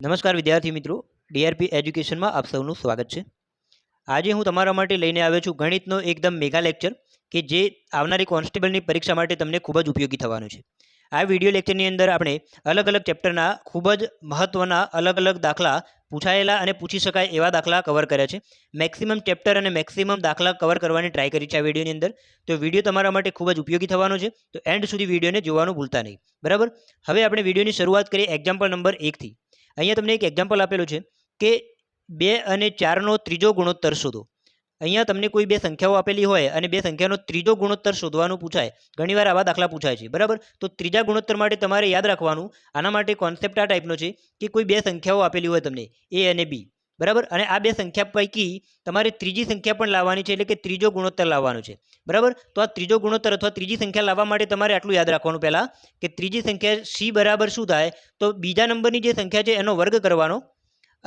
નમસ્કાર વિદ્યાર્થી મિત્રો, ડીઆરપી એજ્યુકેશનમાં આપ સૌનું સ્વાગત છે. આજે હું તમારા માટે લઈને આવ્યો છું ગણિતનો એકદમ મેગા લેક્ચર કે જે આવનારી કોન્સ્ટેબલની પરીક્ષા માટે તમને ખૂબ જ ઉપયોગી થવાનું છે. આ વિડીયો લેક્ચરની અંદર આપણે અલગ અલગ ચેપ્ટરના ખૂબ જ મહત્ત્વના અલગ અલગ દાખલા પૂછાયેલા અને પૂછી શકાય એવા દાખલા કવર કર્યા છે. મેક્સિમમ ચેપ્ટર અને મેક્સિમમ દાખલા કવર કરવાની ટ્રાય કરી છે આ વિડીયોની અંદર. તો વિડીયો તમારા માટે ખૂબ જ ઉપયોગી થવાનો છે. તો એન્ડ સુધી વિડીયોને જોવાનું ભૂલતા નહીં. બરાબર, હવે આપણે વિડીયોની શરૂઆત કરીએ એક્ઝામ્પલ નંબર 1થી. અહીંયા તમને એક એક્ઝામ્પલ આપેલું છે કે 2 અને 4નો ત્રીજો ગુણોત્તર શોધો. અહીંયા તમને કોઈ બે સંખ્યાઓ આપેલી હોય અને બે સંખ્યાનો ત્રીજો ગુણોત્તર શોધવાનું પૂછાય. ઘણીવાર આવા દાખલા પૂછાય છે. બરાબર, તો ત્રીજા ગુણોત્તર માટે તમારે યાદ રાખવાનું, આના માટે કોન્સેપ્ટ આ ટાઈપનો છે કે કોઈ બે સંખ્યાઓ આપેલી હોય તમને એ અને બી. બરાબર, અને આ બે સંખ્યા પૈકી તમારે ત્રીજી સંખ્યા પણ લાવવાની છે, એટલે કે ત્રીજો ગુણોત્તર લાવવાનો છે. બરાબર, તો આ ત્રીજો ગુણોત્તર અથવા ત્રીજી સંખ્યા લાવવા માટે તમારે આટલું યાદ રાખવાનું પહેલાં કે ત્રીજી સંખ્યા સી બરાબર શું થાય, તો બીજા નંબરની જે સંખ્યા છે એનો વર્ગ કરવાનો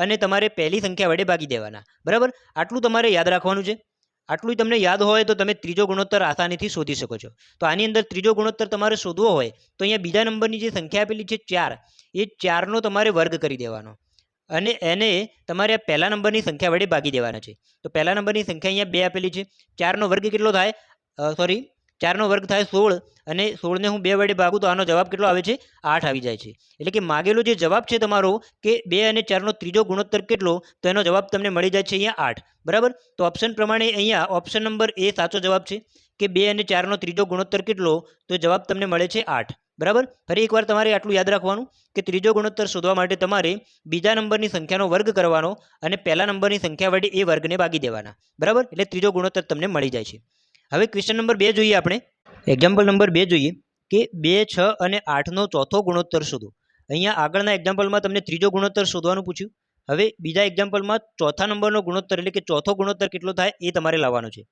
અને તમારે પહેલી સંખ્યા વડે ભાગી દેવાના. બરાબર, આટલું તમારે યાદ રાખવાનું છે. આટલું તમને યાદ હોય તો તમે ત્રીજો ગુણોત્તર આસાનીથી શોધી શકો છો. તો આની અંદર ત્રીજો ગુણોત્તર તમારે શોધવો હોય તો અહીંયા બીજા નંબરની જે સંખ્યા આપેલી છે 4, એ 4નો તમારે વર્ગ કરી દેવાનો અને એને તમારે પહેલા નંબરની સંખ્યા વડે ભાગી દેવાના છે. તો પહેલા નંબરની સંખ્યા અહીંયા 2 આપેલી છે. 4નો વર્ગ કેટલો થાય? 4નો વર્ગ થાય 16 અને 16ને હું 2 વડે ભાગું તો આનો જવાબ કેટલો આવે છે? 8 આવી જાય છે. એટલે કે માગેલો જે જવાબ છે તમારો કે 2 અને 4નો ત્રીજો ગુણોત્તર કેટલો, તો એનો જવાબ તમને મળી જાય છે અહીંયા 8. બરાબર, તો ઓપ્શન પ્રમાણે અહીંયા ઓપ્શન નંબર એ સાચો જવાબ છે કે 2 અને 4નો ત્રીજો ગુણોત્તર કેટલો, તો જવાબ તમને મળે છે 8. બરાબર, ફરી એકવાર તમારે આટલું યાદ રાખવાનું કે ત્રીજો ગુણોત્તર શોધવા માટે તમારે બીજા નંબરની સંખ્યાનો વર્ગ કરવાનો અને પહેલા નંબરની સંખ્યા વડે એ વર્ગને ભાગી દેવાના. બરાબર, એટલે ત્રીજો ગુણોત્તર તમને મળી જાય છે. હવે ક્વેશ્ચન નંબર 2 જોઈએ આપણે. એક્ઝામ્પલ નંબર 2 જોઈએ કે 2, 6 અને 8નો ચોથો ગુણોત્તર શોધો. અહીંયા આગળના એક્ઝામ્પલમાં તમને ત્રીજો ગુણોત્તર શોધવાનું પૂછ્યું. હવે બીજા એક્ઝામ્પલમાં ચોથા નંબરનો ગુણોત્તર એટલે કે ચોથો ગુણોત્તર કેટલો થાય એ તમારે લાવવાનો છે.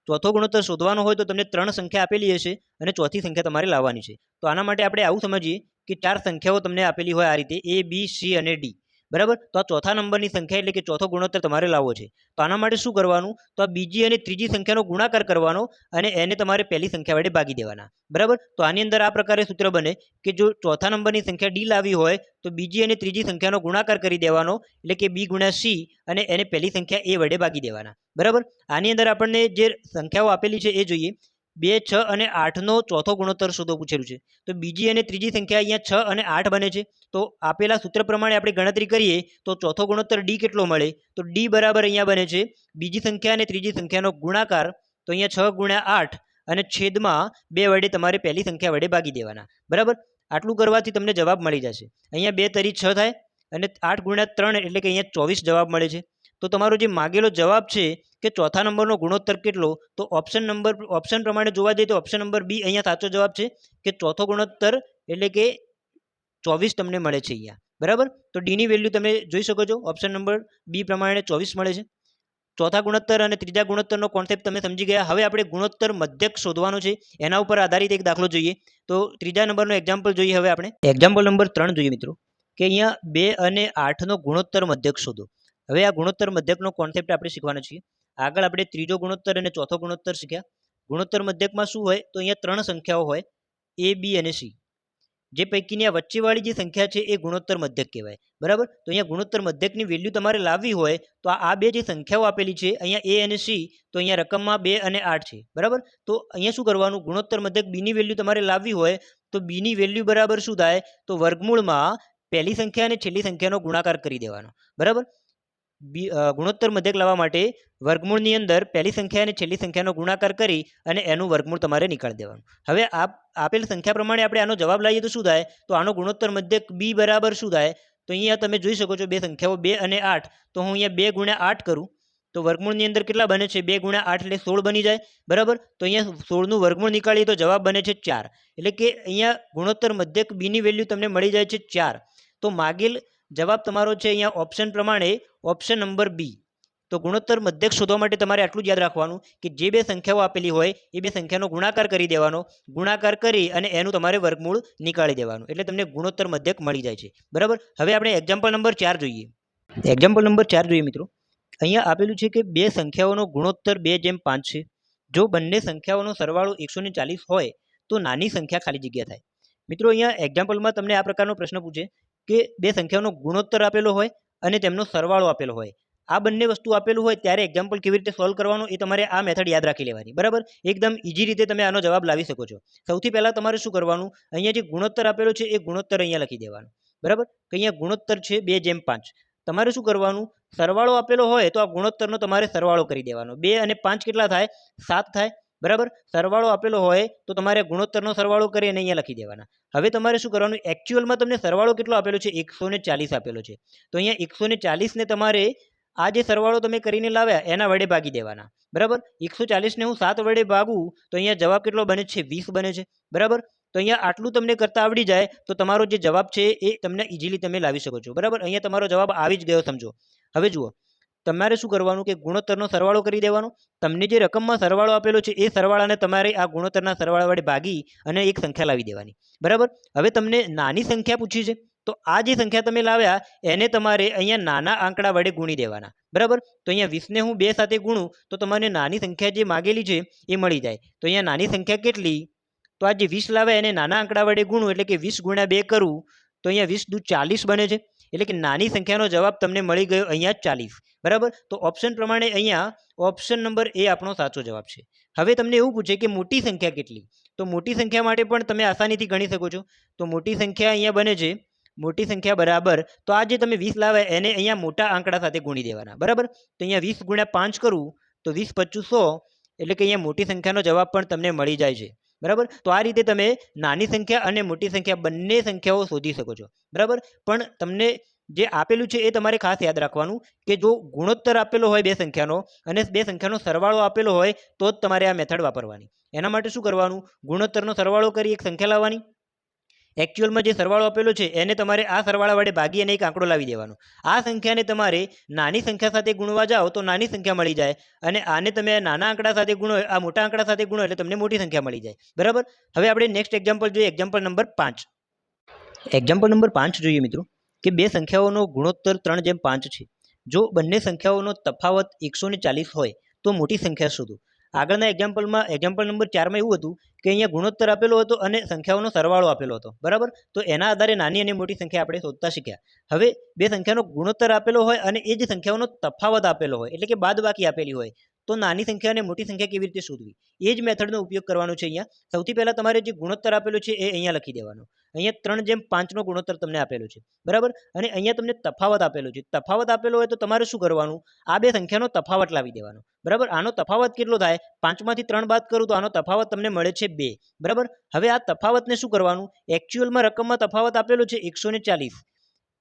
ચોથો ગુણોત્તર શોધવાનો હોય તો તમને 3 સંખ્યા આપેલી હશે અને ચોથી સંખ્યા તમારે લાવવાની છે. તો આના માટે આપણે આવું સમજીએ કે 4 સંખ્યાઓ તમને આપેલી હોય આ રીતે A, B, C અને D. બરાબર, તો આ ચોથા નંબરની સંખ્યા એટલે કે ચોથો ગુણોત્તર તમારે લાવવો છે. તો આના માટે શું કરવાનું, તો આ બીજી અને ત્રીજી સંખ્યાનો ગુણાકાર કરવાનો અને એને તમારે પહેલી સંખ્યા વડે ભાગી દેવાના. બરાબર, તો આની અંદર આ પ્રકારે સૂત્ર બને કે જો ચોથા નંબરની સંખ્યા D લાવી હોય તો બીજી અને ત્રીજી સંખ્યાનો ગુણાકાર કરી દેવાનો, એટલે કે B ગુણ્યા C અને એને પહેલી સંખ્યા A વડે ભાગી દેવાના. બરાબર, આની અંદર આપણને જે સંખ્યાઓ આપેલી છે એ જોઈએ. 2, 6 અને 8નો ચોથો ગુણોત્તર શોધો પૂછેલું છે. તો બીજી અને ત્રીજી સંખ્યા અહીંયા 6 અને 8 બને છે. તો આપેલા સૂત્ર પ્રમાણે આપણે ગણતરી કરીએ તો ચોથો ગુણોત્તર D કેટલો મળે, તો D બરાબર અહીંયા બને છે બીજી સંખ્યા અને ત્રીજી સંખ્યાનો ગુણાકાર, તો અહીંયા 6 ગુણ્યા 8 અને છેદમાં 2 વડે તમારે પહેલી સંખ્યા વડે ભાગી દેવાના. બરાબર, આટલું કરવાથી તમને જવાબ મળી જશે. અહીંયા 2 તરી 6 થાય અને 8 ગુણ્યા 3 એટલે કે અહીંયા 24 જવાબ મળે છે. તો તમારો જે માગેલો જવાબ છે કે ચોથા નંબરનો ગુણોત્તર કેટલો, તો ઓપ્શન પ્રમાણે જોવા જઈએ તો ઓપ્શન નંબર બી અહીંયા સાચો જવાબ છે કે ચોથો ગુણોત્તર એટલે કે 24 તમને મળે છે અહીંયા. બરાબર, તો ડીની વેલ્યુ તમે જોઈ શકો છો, ઓપ્શન નંબર બી પ્રમાણે 24 મળે છે. ચોથા ગુણોત્તર અને ત્રીજા ગુણોત્તરનો કોન્સેપ્ટ તમે સમજી ગયા. હવે આપણે ગુણોત્તર મધ્યક શોધવાનો છે, એના ઉપર આધારિત એક દાખલો જોઈએ. તો ત્રીજા નંબરનો એક્ઝામ્પલ જોઈએ. હવે આપણે એક્ઝામ્પલ નંબર 3 જોઈએ મિત્રો કે અહીંયા 2 અને 8નો ગુણોત્તર મધ્યક શોધો. હવે આ ગુણોત્તર મધ્યકનો કોન્સેપ્ટ આપણે શીખવાના છીએ. આગળ આપણે ત્રીજો ગુણોત્તર અને ચોથો ગુણોત્તર શીખ્યા. ગુણોત્તર મધ્યકમાં શું હોય, તો અહીંયા 3 સંખ્યાઓ હોય A, B અને C. જે પૈકીની આ વચ્ચેવાળી જે સંખ્યા છે એ ગુણોત્તર મધ્યક કહેવાય. બરાબર, તો અહીંયા ગુણોત્તર મધ્યકની વેલ્યુ તમારે લાવવી હોય તો આ બે જે સંખ્યાઓ આપેલી છે અહીંયા A અને C, તો અહીંયા રકમમાં 2 અને 8 છે. બરાબર, તો અહીંયા શું કરવાનું, ગુણોત્તર મધ્યક B ની વેલ્યુ તમારે લાવવી હોય તો B ની વેલ્યુ બરાબર શું થાય, તો વર્ગમૂળમાં પહેલી સંખ્યા અને છેલ્લી સંખ્યાનો ગુણાકાર કરી દેવાનો. બરાબર, ગુણોત્તર મધ્યક લાવવા માટે વર્ગમૂળની અંદર પહેલી સંખ્યા અને છેલ્લી સંખ્યાનો ગુણાકાર કરી અને એનું વર્ગમૂળ તમારે નીકાળી દેવાનું. હવે આપેલ સંખ્યા પ્રમાણે આપણે આનો જવાબ લાવીએ તો શું થાય, તો આનો ગુણોત્તર મધ્યક બી બરાબર શું થાય, તો અહીંયા તમે જોઈ શકો છો બે સંખ્યાઓ 2 અને 8. તો હું અહીંયા 2 ગુણ્યા 8 કરું તો વર્ગમૂળની અંદર કેટલા બને છે, 2 ગુણ્યા 8 એટલે 16 બની જાય. બરાબર, તો અહીંયા 16નું વર્ગમૂળ નીકાળીએ તો જવાબ બને છે 4. એટલે કે અહીંયા ગુણોત્તર મધ્યક બીની વેલ્યુ તમને મળી જાય છે 4. તો માગેલ જવાબ તમારો છે અહીંયા ઓપ્શન પ્રમાણે ઓપ્શન નંબર બી. તો ગુણોત્તર મધ્યક શોધવા માટે તમારે આટલું જ યાદ રાખવાનું કે જે બે સંખ્યાઓ આપેલી હોય એ બે સંખ્યાનો ગુણાકાર કરી દેવાનો, ગુણાકાર કરી અને એનું તમારે વર્ગમૂળ નીકાળી દેવાનું, એટલે તમને ગુણોત્તર મધ્યક મળી જાય છે. બરાબર, હવે આપણે એક્ઝામ્પલ નંબર 4 જોઈએ. એક્ઝામ્પલ નંબર 4 જોઈએ મિત્રો. અહીંયા આપેલું છે કે બે સંખ્યાઓનો ગુણોત્તર 2:5 છે. જો બંને સંખ્યાઓનો સરવાળો 140 હોય તો નાની સંખ્યા ખાલી જગ્યા થાય. મિત્રો અહીંયા એક્ઝામ્પલમાં તમને આ પ્રકારનો પ્રશ્ન પૂછે કે બે સંખ્યાઓનો ગુણોત્તર આપેલો હોય અને તેમનો સરવાળો આપેલો હોય. આ બંને વસ્તુ આપેલું હોય ત્યારે એક્ઝામ્પલ કેવી રીતે સોલ્વ કરવાનું એ તમારે આ મેથડ યાદ રાખી લેવાની. બરાબર, એકદમ ઇઝી રીતે તમે આનો જવાબ લાવી શકો છો. સૌથી પહેલાં તમારે શું કરવાનું, અહીંયા જે ગુણોત્તર આપેલો છે એ ગુણોત્તર અહીંયા લખી દેવાનો. બરાબર, કે અહીંયા ગુણોત્તર છે 2:5. તમારે શું કરવાનું, સરવાળો આપેલો હોય તો આ ગુણોત્તરનો તમારે સરવાળો કરી દેવાનો. 2 અને 5 કેટલા થાય? 7 થાય. બરાબર, સરવાળો આપેલો હોય તો તમારે ગુણોત્તરનો સરવાળો કરી અને અહીંયા લખી દેવાના. હવે તમારે શું કરવાનું, એકચ્યુઅલમાં તમને સરવાળો કેટલો આપેલો છે? 140 આપેલો છે. તો અહીંયા 140 ને તમારે આ જે સરવાળો તમે કરીને લાવ્યા એના વડે ભાગી દેવાના. બરાબર, 140 ને હું 7 વડે ભાગું તો અહીંયા જવાબ કેટલો બને છે? 20 બને છે. બરાબર, તો અહીંયા આટલું તમને કરતા આવડી જાય તો તમારો જે જવાબ છે એ તમને ઇઝીલી તમે લાવી શકો છો. બરાબર, અહીંયા તમારો જવાબ આવી જ ગયો સમજો. હવે જુઓ, તમારે શું કરવાનું કે ગુણોત્તરનો સરવાળો કરી દેવાનો. તમને જે રકમમાં સરવાળો આપેલો છે એ સરવાળાને તમારે આ ગુણોત્તરના સરવાળા વડે ભાગી અને એક સંખ્યા લાવી દેવાની. બરાબર, હવે તમને નાની સંખ્યા પૂછી છે તો આ જે સંખ્યા તમે લાવ્યા એને તમારે અહીંયા નાના આંકડા વડે ગુણી દેવાના. બરાબર, તો અહીંયા 20 ને હું 2 સાથે ગુણું તો તમારે નાની સંખ્યા જે માગેલી છે એ મળી જાય. તો અહીંયા નાની સંખ્યા કેટલી? તો આ જે 20 લાવ્યા એને નાના આંકડા વડે ગુણું એટલે કે 20 × 2 કરું તો અહીંયા 20 દુ 40 બને છે. એટલે કે નાની સંખ્યાનો જવાબ તમને મળી ગયો અહીંયા 40. બરાબર, તો ઓપ્શન પ્રમાણે અહીંયા ઓપ્શન નંબર એ આપણો સાચો જવાબ છે. હવે તમને એવું પૂછે કે મોટી સંખ્યા કેટલી? તો મોટી સંખ્યા માટે પણ તમે આસાનીથી ગણી શકો છો. તો મોટી સંખ્યા અહીંયા બને છે, મોટી સંખ્યા બરાબર, તો આ જે તમે 20 લાવ્યા એને અહીંયા મોટા આંકડા સાથે ગુણી દેવાના. બરાબર, તો અહીંયા 20 × 5 કરું તો 20 × 5 = 100. એટલે કે અહીંયા મોટી સંખ્યાનો જવાબ પણ તમને મળી જાય છે. બરાબર, તો આ રીતે તમે નાની સંખ્યા અને મોટી સંખ્યા બંને સંખ્યાઓ શોધી શકો છો. બરાબર, પણ તમને જે આપેલું છે એ તમારે ખાસ યાદ રાખવાનું કે જો ગુણોત્તર આપેલો હોય બે સંખ્યાનો અને બે સંખ્યાનો સરવાળો આપેલો હોય તો જ તમારે આ મેથડ વાપરવાની. એના માટે શું કરવાનું, ગુણોત્તરનો સરવાળો કરી એક સંખ્યા લાવવાની. એકચ્યુઅલમાં જે સરવાળો આપેલો છે એને તમારે આ સરવાળા વડે ભાગી અને એક આંકડો લાવી દેવાનો. આ સંખ્યાને તમારે નાની સંખ્યા સાથે ગુણવા જાઓ તો નાની સંખ્યા મળી જાય અને આને તમે નાના આંકડા સાથે ગુણો, આ મોટા આંકડા સાથે ગુણો એટલે તમને મોટી સંખ્યા મળી જાય. બરાબર, હવે આપણે નેક્સ્ટ એક્ઝામ્પલ જોઈએ, એક્ઝામ્પલ નંબર 5. એક્ઝામ્પલ નંબર 5 જોઈએ મિત્રો કે બે સંખ્યાઓનો ગુણોત્તર 3:5 છે. જો બંને સંખ્યાઓનો તફાવત 140 હોય તો મોટી સંખ્યા શોધો. આગળના એક્ઝામ્પલમાં એક્ઝામ્પલ નંબર 4માં એવું હતું કે અહીંયા ગુણોત્તર આપેલો હતો અને સંખ્યાઓનો સરવાળો આપેલો હતો. બરાબર, તો એના આધારે નાની અને મોટી સંખ્યા આપણે શોધતા શીખ્યા. હવે બે સંખ્યાનો ગુણોત્તર આપેલો હોય અને એ જે સંખ્યાઓનો તફાવત આપેલો હોય એટલે કે બાદબાકી આપેલી હોય તો નાની સંખ્યા અને મોટી સંખ્યા કેવી રીતે શોધવી એ જ મેથડનો ઉપયોગ કરવાનો છે. અહીંયા સૌથી પહેલાં તમારે જે ગુણોત્તર આપેલો છે એ અહીંયા લખી દેવાનો. અહીંયા 3:5નો ગુણોત્તર તમને આપેલો છે. બરાબર, અને અહીંયા તમને તફાવત આપેલો છે. તફાવત આપેલો હોય તો તમારે શું કરવાનું, આ બે સંખ્યાનો તફાવત લાવી દેવાનો. બરાબર, આનો તફાવત કેટલો થાય? 5માંથી 3 બાદ કરું તો આનો તફાવત તમને મળે છે 2. બરાબર, હવે આ તફાવતને શું કરવાનું, એકચ્યુઅલમાં રકમમાં તફાવત આપેલો છે 140.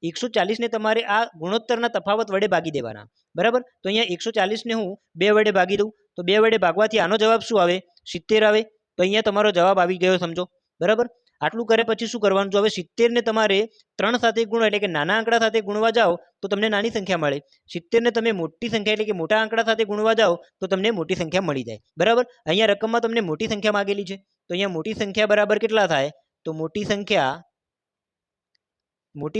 140 ને તમારે આ ગુણોત્તરના તફાવત વડે ભાગી દેવાના. બરાબર, તો અહીંયા 140 ને હું 2 વડે ભાગી દઉં તો 2 વડે ભાગવાથી આનો જવાબ શું આવે? 70 આવે. તો અહીંયા તમારો જવાબ આવી ગયો સમજો. બરાબર, આટલું કરે પછી શું કરવાનું, જો હવે 70 ને તમારે 3 સાથે ગુણો એટલે કે નાના આંકડા સાથે ગુણવા જાઓ તો તમને નાની સંખ્યા મળે. 70 ને તમે મોટી સંખ્યા એટલે કે મોટા આંકડા સાથે ગુણવા જાઓ તો તમને મોટી સંખ્યા મળી જાય. બરાબર, અહીંયા રકમમાં તમને મોટી સંખ્યા માગેલી છે તો અહીંયા મોટી સંખ્યા બરાબર કેટલા થાય? તો મોટી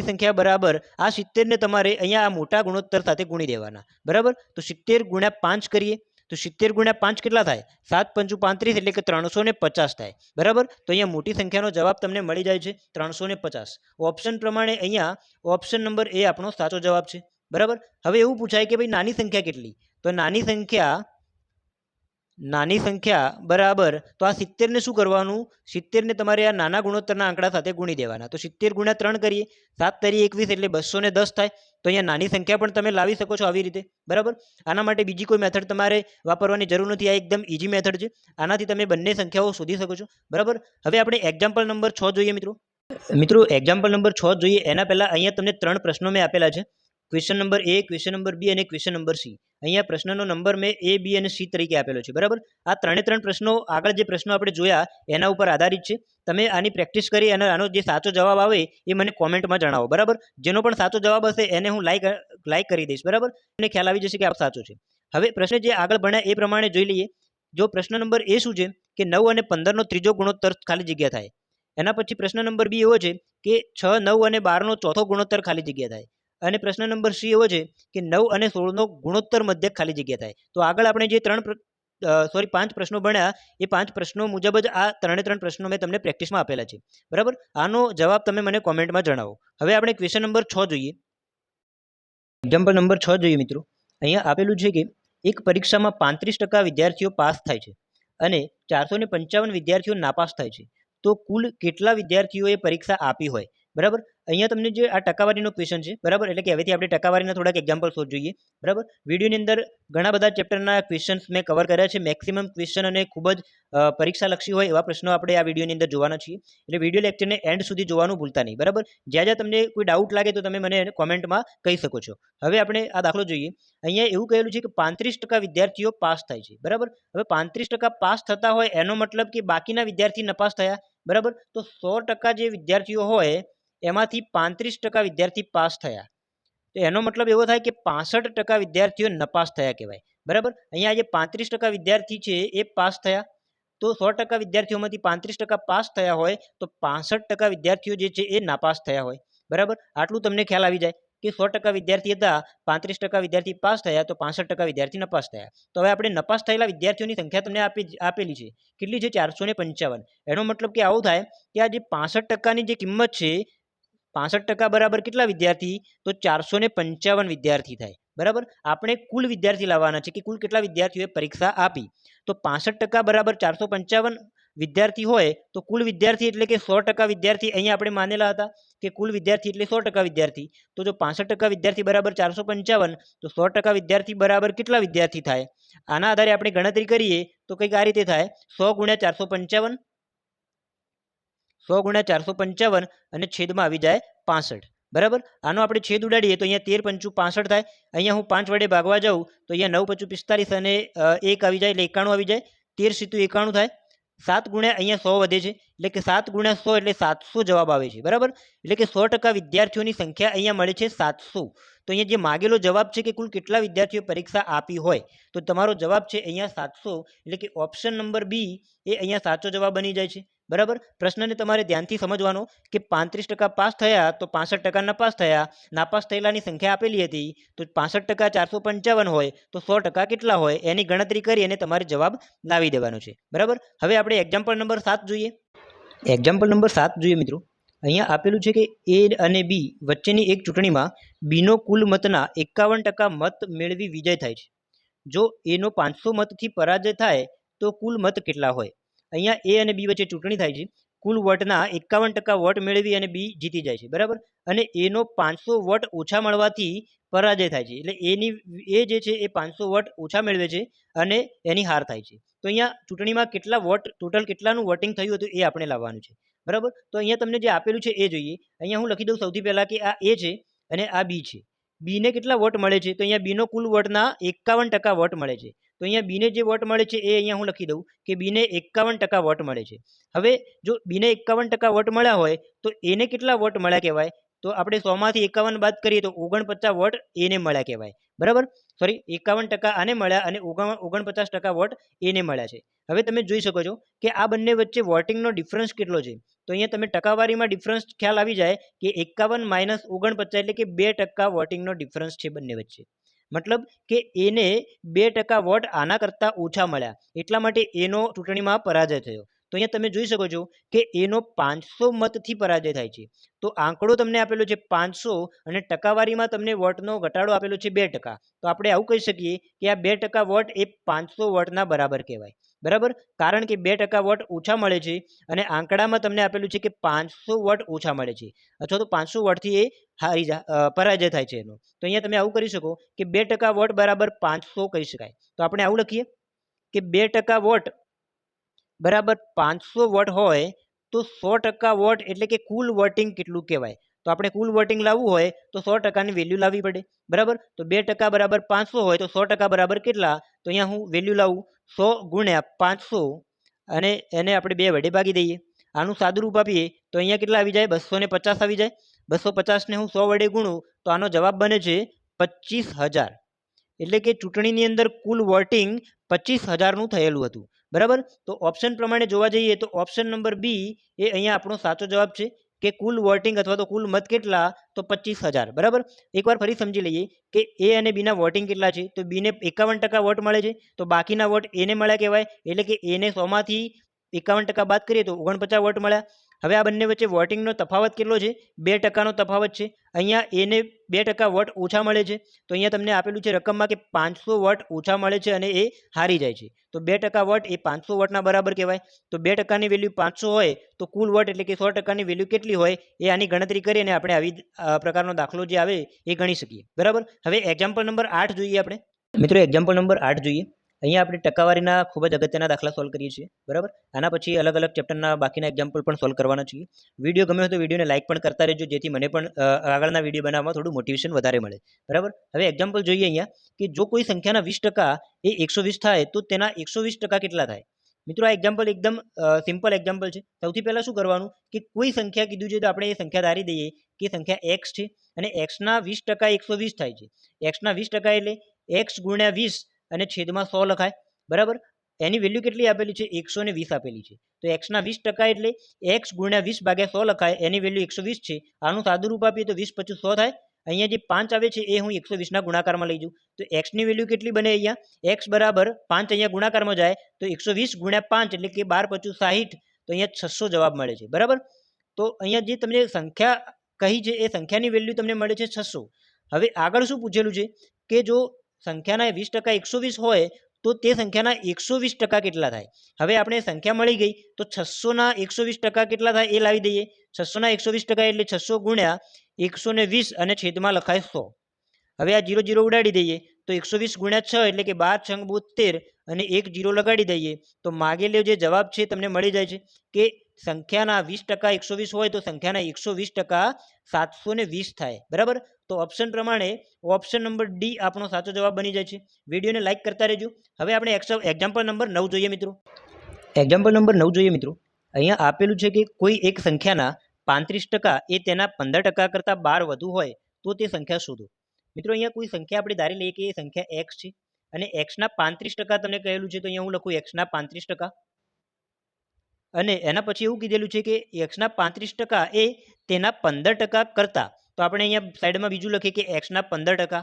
સંખ્યા બરાબર આ 70 ને તમારે અહીંયા આ મોટા ગુણોત્તર સાથે ગુણી દેવાના. બરાબર, તો 70 × 5 કરીએ તો 70 × 5 કેટલા થાય? 7×5 = 35 એટલે કે 350 થાય. બરાબર, તો અહીંયા મોટી સંખ્યાનો જવાબ તમને મળી જાય છે 350. ઓપ્શન પ્રમાણે અહીંયા ઓપ્શન નંબર એ આપણો સાચો જવાબ છે. બરાબર, હવે એવું પૂછાય કે ભાઈ નાની સંખ્યા કેટલી? તો નાની સંખ્યા બરાબર, તો આ 70 ને શું કરવાનું, 70 ને તમારે આ નાના ગુણોત્તરના આંકડા સાથે ગુણી દેવાના. તો 70 × 3 કરીએ, 7 × 21 એટલે 210 થાય. તો અહીંયા નાની સંખ્યા પણ તમે લાવી શકો છો આવી રીતે. બરાબર, આના માટે બીજી કોઈ મેથડ તમારે વાપરવાની જરૂર નથી. આ એકદમ ઇઝી મેથડ છે, આનાથી તમે બંને સંખ્યાઓ શોધી શકો છો. બરાબર, હવે આપણે એક્ઝામ્પલ નંબર 6 જોઈએ મિત્રો એક્ઝામ્પલ નંબર 6 જોઈએ એના પહેલાં અહીંયા તમને 3 પ્રશ્નો મેં આપેલા છે. Question number A, question number B અને ક્વેશ્ચન નંબર C. અહીંયા પ્રશ્નનો નંબર મેં A, B અને C તરીકે આપેલો છે. બરાબર, આ 3 પ્રશ્નો આગળ જે પ્રશ્નો આપણે જોયા એના ઉપર આધારિત છે. તમે આની પ્રેક્ટિસ કરી અને આનો જે સાચો જવાબ આવે એ મને કોમેન્ટમાં જણાવો. બરાબર, જેનો પણ સાચો જવાબ હશે એને હું લાઈક કરી દઈશ. બરાબર, મને ખ્યાલ આવી જશે કે આ સાચો છે. હવે પ્રશ્ન જે આગળ ભણ્યા એ પ્રમાણે જોઈ લઈએ. જો પ્રશ્ન નંબર A શું છે કે 9 અને 15નો ત્રીજો ગુણોત્તર ખાલી જગ્યા થાય. એના પછી પ્રશ્ન નંબર B એવો છે કે 6, 9 અને 12નો ચોથો ગુણોત્તર ખાલી જગ્યા થાય. અને પ્રશ્ન નંબર C એવો છે કે 9 અને 16નો ગુણોત્તર મધ્યક ખાલી જગ્યા થાય. તો આગળ આપણે જે 3 સોરી 5 પ્રશ્નો ભણ્યા એ 5 પ્રશ્નો મુજબ જ આ 3 પ્રશ્નો મેં તમને પ્રેક્ટિસમાં આપેલા છે, બરાબર. આનો જવાબ તમે મને કોમેન્ટમાં જણાવો. હવે આપણે ક્વેશ્ચન નંબર 6 જોઈએ. એક્ઝામ્પલ નંબર 6 જોઈએ મિત્રો. અહીંયા આપેલું છે કે એક પરીક્ષામાં 35% વિદ્યાર્થીઓ પાસ થાય છે અને 455 વિદ્યાર્થીઓ નાપાસ થાય છે, તો કુલ કેટલા વિદ્યાર્થીઓએ પરીક્ષા આપી હોય, બરાબર. અહીંયા તમને જે આ ટકાવારીનો ક્વેશ્ચન છે, બરાબર, એટલે કે હવેથી આપણે ટકાવારીના થોડાક એક્ઝામ્પલ્સ જોઈએ, બરાબર. વિડીયોની અંદર ઘણા બધા ચેપ્ટરના ક્વેશ્ચન્સ મેં કવર કર્યા છે. મેક્સિમમ ક્વેશ્ચન અને ખૂબ જ પરીક્ષાલક્ષી હોય એવા પ્રશ્નો આપણે આ વિડીયોની અંદર જોવાના છીએ. એટલે વિડીયો લેક્ચરને એન્ડ સુધી જોવાનું ભૂલતા નહીં, બરાબર. જ્યાં જ્યાં તમને કોઈ ડાઉટ લાગે તો તમે મને કોમેન્ટમાં કહી શકો છો. હવે આપણે આ દાખલો જોઈએ. અહીંયા એવું કહેલું છે કે 35% વિદ્યાર્થીઓ પાસ થાય છે, બરાબર. હવે 35% પાસ થતા હોય એનો મતલબ કે બાકીના વિદ્યાર્થી નપાસ થયા, બરાબર. તો 100% જે વિદ્યાર્થીઓ હોય એમાંથી 35% વિદ્યાર્થી પાસ થયા, તો એનો મતલબ એવો થાય કે 65% વિદ્યાર્થીઓ નપાસ થયા કહેવાય, બરાબર. અહીંયા જે 35% વિદ્યાર્થી છે એ પાસ થયા, તો 100% વિદ્યાર્થીઓમાંથી 35% પાસ થયા હોય તો 65% વિદ્યાર્થીઓ જે છે એ નાપાસ થયા હોય, બરાબર. આટલું તમને ખ્યાલ આવી જાય કે 100% વિદ્યાર્થી હતા, 35% વિદ્યાર્થી પાસ થયા, તો 65% વિદ્યાર્થી નપાસ થયા. તો હવે આપણે નપાસ થયેલા વિદ્યાર્થીઓની સંખ્યા તમને આપેલી છે, કેટલી છે? 455. એનો મતલબ કે આવું થાય કે આ જે 65%ની જે કિંમત છે, 65% બરાબર કેટલા વિદ્યાર્થી? તો 455 વિદ્યાર્થી થાય, બરાબર. આપણે કુલ વિદ્યાર્થી લાવવાના છે કે કુલ કેટલા વિદ્યાર્થીઓએ પરીક્ષા આપી. તો 65% બરાબર 455 વિદ્યાર્થી હોય તો કુલ વિદ્યાર્થી એટલે કે 100% વિદ્યાર્થી અહીંયા આપણે માનેલા હતા કે કુલ વિદ્યાર્થી એટલે 100% વિદ્યાર્થી. તો જો 65% વિદ્યાર્થી બરાબર 455, તો 100% વિદ્યાર્થી બરાબર કેટલા વિદ્યાર્થી થાય? આના આધારે આપણે ગણતરી કરીએ તો કંઈક આ રીતે થાય: 100 × 455, 100 × 455 અને છેદમાં આવી જાય 65, બરાબર. આનો આપણે છેદ ઉડાડીએ તો અહીંયા 13 × 5 = 65 થાય. અહીંયા હું 5 વડે ભાગવા જાઉં તો અહીંયા 9 × 5 = 45 અને 1 આવી જાય એટલે 91 આવી જાય. 13 × 7 = 91 થાય. 7 ગુણ્યા અહીંયા 100 વધે છે એટલે કે 7 × 100 એટલે 700 જવાબ આવે છે, બરાબર. એટલે કે 100% વિદ્યાર્થીઓની સંખ્યા અહીંયા મળે છે 700. તો અહીંયા જે માગેલો જવાબ છે કે કુલ કેટલા વિદ્યાર્થીઓ પરીક્ષા આપી હોય, તો તમારો જવાબ છે અહીંયા 700. એટલે કે ઓપ્શન નંબર બી એ અહીંયા સાચો જવાબ બની જાય છે, બરાબર. પ્રશ્નને તમારે ધ્યાનથી સમજવાનો કે 35% પાસ થયા તો 65% નપાસ થયા. નાપાસ થયેલાની સંખ્યા આપેલી હતી, તો 65% 455 હોય તો 100% કેટલા હોય એની ગણતરી કરી અને તમારે જવાબ લાવી દેવાનો છે, બરાબર. હવે આપણે એક્ઝામ્પલ નંબર 7 જોઈએ. એક્ઝામ્પલ નંબર 7 જોઈએ મિત્રો. અહીંયા આપેલું છે કે એ અને બી વચ્ચેની એક ચૂંટણીમાં બીનો કુલ મતના 51% મત મેળવી વિજય થાય છે. જો એનો 500 મતથી પરાજય થાય તો કુલ મત કેટલા હોય? અહીંયા એ અને બી વચ્ચે ચૂંટણી થાય છે. કુલ વોટના 51% વોટ મેળવી અને બી જીતી જાય છે, બરાબર. અને એનો 500 વોટ ઓછા મળવાથી પરાજય થાય છે. એટલે એ જે છે એ 500 વોટ ઓછા મેળવે છે અને એની હાર થાય છે. તો અહીંયા ચૂંટણીમાં કેટલા વોટ, ટોટલ કેટલાનું વોટિંગ થયું હતું એ આપણે લાવવાનું છે, બરાબર. તો અહીંયા તમને જે આપેલું છે એ જોઈએ. અહીંયા હું લખી દઉં સૌથી પહેલાં કે આ એ છે અને આ બી છે. બીને કેટલા વોટ મળે છે? તો અહીંયા બીનો કુલ વોટના 51% વોટ મળે છે. તો અહીંયા બીને જે વોટ મળે છે એ અહીંયા હું લખી દઉં કે બીને 51% વોટ મળે છે. હવે જો બીને 51% વોટ મળ્યા હોય તો એને કેટલા વોટ મળ્યા કહેવાય? તો આપણે 100 માંથી 51 બાદ કરીએ તો 49 વોટ એને મળ્યા કહેવાય, બરાબર. સોરી, 51% આને મળ્યા અને 49% વોટ એને મળ્યા છે. હવે તમે જોઈ શકો છો કે આ બંને વચ્ચે વોટિંગનો ડિફરન્સ કેટલો છે. તો અહીંયા તમે ટકાવારીમાં ડિફરન્સ ખ્યાલ આવી જાય કે 51 - 49 એટલે કે 2% વોટિંગનો ડિફરન્સ છે બંને વચ્ચે. મતલબ કે એને 2% વોટ આના કરતાં ઓછા મળ્યા, એટલા માટે એનો ચૂંટણીમાં પરાજય થયો. તો અહીંયા તમે જોઈ શકો છો કે એનો 500 મતથી પરાજય થાય છે. તો આંકડો તમને આપેલો છે 500 અને ટકાવારીમાં તમને વોટનો ઘટાડો આપેલો છે 2%. તો આપણે આવું કહી શકીએ કે આ 2% વોટ એ 500 વોટના બરાબર કહેવાય, બરાબર. કારણ કે 2% વોટ ઓછા મળે છે અને આંકડામાં તમને આપેલું છે કે 500 વોટ ઓછા મળે છે, અથવા તો 500 વોટથી એ પરાજય થાય છે એનો. તો અહીંયા તમે આવું કરી શકો કે 2% વોટ બરાબર 500 કહી શકાય. તો આપણે આવું લખીએ કે 2% વોટ બરાબર 500 વોટ હોય તો 100% વોટ એટલે કે કુલ વોટિંગ કેટલું કહેવાય? તો આપણે કુલ વોટિંગ લાવવું હોય તો 100%ની વેલ્યુ લાવવી પડે, બરાબર. તો 2% બરાબર 500 હોય તો 100% બરાબર કેટલા? તો અહીંયા હું વેલ્યુ લાવું 100 × 500 અને એને આપણે 2 વડે ભાગી દઈએ. આનું સાદુરૂપ આપીએ તો અહીંયા કેટલા આવી જાય? 250 આવી જાય. 250ને હું 100 વડે ગુણું તો આનો જવાબ બને છે 25,000. એટલે કે ચૂંટણીની અંદર કુલ વોટિંગ 25,000નું થયેલું હતું, બરાબર. તો ઓપ્શન પ્રમાણે જોવા જઈએ તો ઓપ્શન નંબર બી એ અહીંયા આપણો સાચો જવાબ છે કે કુલ વોટિંગ અથવા તો કુલ મત કેટલા, તો 25,000. બરાબર. એકવાર ફરી સમજી લઈએ કે એ અને બીના વોટિંગ કેટલા છે. તો બીને 51% વોટ મળે છે, તો બાકીના વોટ એને મળ્યા કહેવાય. એટલે કે એને 100માંથી 51% બાદ કરીએ તો 49 વોટ મળ્યા. હવે આ બંને વચ્ચે વોટિંગનો તફાવત કેટલો છે, 2%નો તફાવત છે. અહીંયા એને 2% વોટ ઓછા મળે છે. તો અહીંયા તમને આપેલું છે રકમમાં કે 500 વોટ ઓછા મળે છે અને એ હારી જાય છે. તો 2% વોટ એ 500 વોટના બરાબર કહેવાય. તો 2%ની વેલ્યુ 500 હોય તો કુલ વોટ એટલે કે 100%ની વેલ્યુ કેટલી હોય એ આની ગણતરી કરીને આપણે આવી પ્રકારનો દાખલો જે આવે એ ગણી શકીએ. બરાબર. હવે એક્ઝામ્પલ નંબર 8 જોઈએ આપણે. મિત્રો એક્ઝામ્પલ નંબર 8 જોઈએ. અહીંયા આપણે ટકાવારીના ખૂબ જ અગત્યના દાખલા સોલ્વ કરીએ છીએ. બરાબર. આના પછી અલગ અલગ ચેપ્ટરના બાકીના એક્ઝામ્પલ પણ સોલ્વ કરવાના છીએ. વિડીયો ગમે હોય તો વિડીયોને લાઇક પણ કરતા રહેજો, જેથી મને પણ આગળના વિડીયો બનાવવામાં થોડું મોટિવેશન વધારે મળે. બરાબર. હવે એક્ઝામ્પલ જોઈએ અહીંયા કે જો કોઈ સંખ્યાના 20% એ 120 થાય તો તેના 120% કેટલા થાય. મિત્રો આ એક્ઝામ્પલ એકદમ સિમ્પલ એક્ઝામ્પલ છે. સૌથી પહેલાં શું કરવાનું કે કોઈ સંખ્યા કીધું છે તો આપણે એ સંખ્યા ધારી દઈએ કે સંખ્યા એક્સ છે અને એક્સના 20% 120 થાય છે. એક્સના 20% એટલે એક્સ ગુણ્યા 20 અને છેદમાં 100 લખાય. બરાબર. એની વેલ્યુ કેટલી આપેલી છે, 120 આપેલી છે. તો એક્સના 20% એટલે એક્સ ગુણ્યા 20 ભાગ્યા 100 લખાય. એની વેલ્યુ 120 છે. આનું સાદું રૂપ આપીએ તો 20 × 100 થાય. અહીંયા જે 5 આવે છે એ હું 120ના ગુણાકારમાં લઈ જાઉં. તો એક્સની વેલ્યુ કેટલી બને અહીંયા, એક્સ બરાબર 5 અહીંયા ગુણાકારમાં જાય તો 120 ગુણ્યા 5 એટલે કે 12 × 5 = 60. તો અહીંયા 600 જવાબ મળે છે. બરાબર. તો અહીંયા જે તમને સંખ્યા કહી છે એ સંખ્યાની વેલ્યુ તમને મળે છે 600. હવે આગળ શું પૂછેલું છે કે જો સંખ્યાના 20% 120 હોય તો તે સંખ્યાના 120% કેટલા થાય. હવે આપણે સંખ્યા મળી ગઈ તો 600ના 120% કેટલા થાય એ લાવી દઈએ. 600ના 120% એટલે 600 ગુણ્યા 120 અને છેદમાં લખાય 100. હવે આ 0 0 ઉડાડી દઈએ તો 120 ગુણ્યા 6 એટલે કે 12 × 72 અને 1 0 લગાડી દઈએ તો માગેલો જે જવાબ છે તમને મળી જાય છે કે સંખ્યાના 20% 120 હોય તો સંખ્યાના 120% 720 થાય. બરાબર. તો ઓપ્શન પ્રમાણે ઓપ્શન નંબર ડી આપણો સાચો જવાબ બની જાય છે. વિડીયોને લાઇક કરતા રહેજો. હવે આપણે એક્ઝામ્પલ નંબર 9 જોઈએ મિત્રો. એક્ઝામ્પલ નંબર 9 જોઈએ મિત્રો. અહીંયા આપેલું છે કે કોઈ એક સંખ્યાના 35% એ તેના 15% કરતાં 12 વધુ હોય તો તે સંખ્યા શોધો. મિત્રો અહીંયા કોઈ સંખ્યા આપણે ધારી લઈએ કે એ સંખ્યા એક્સ છે અને એક્સના 35% તમને કહેલું છે. તો અહીંયા હું લખું એક્સના 35% અને એના પછી એવું કીધેલું છે કે એક્સના 35% એ તેના 15% કરતાં. તો આપણે અહીંયા સાઈડમાં બીજું લખીએ કે એક્સના 15%.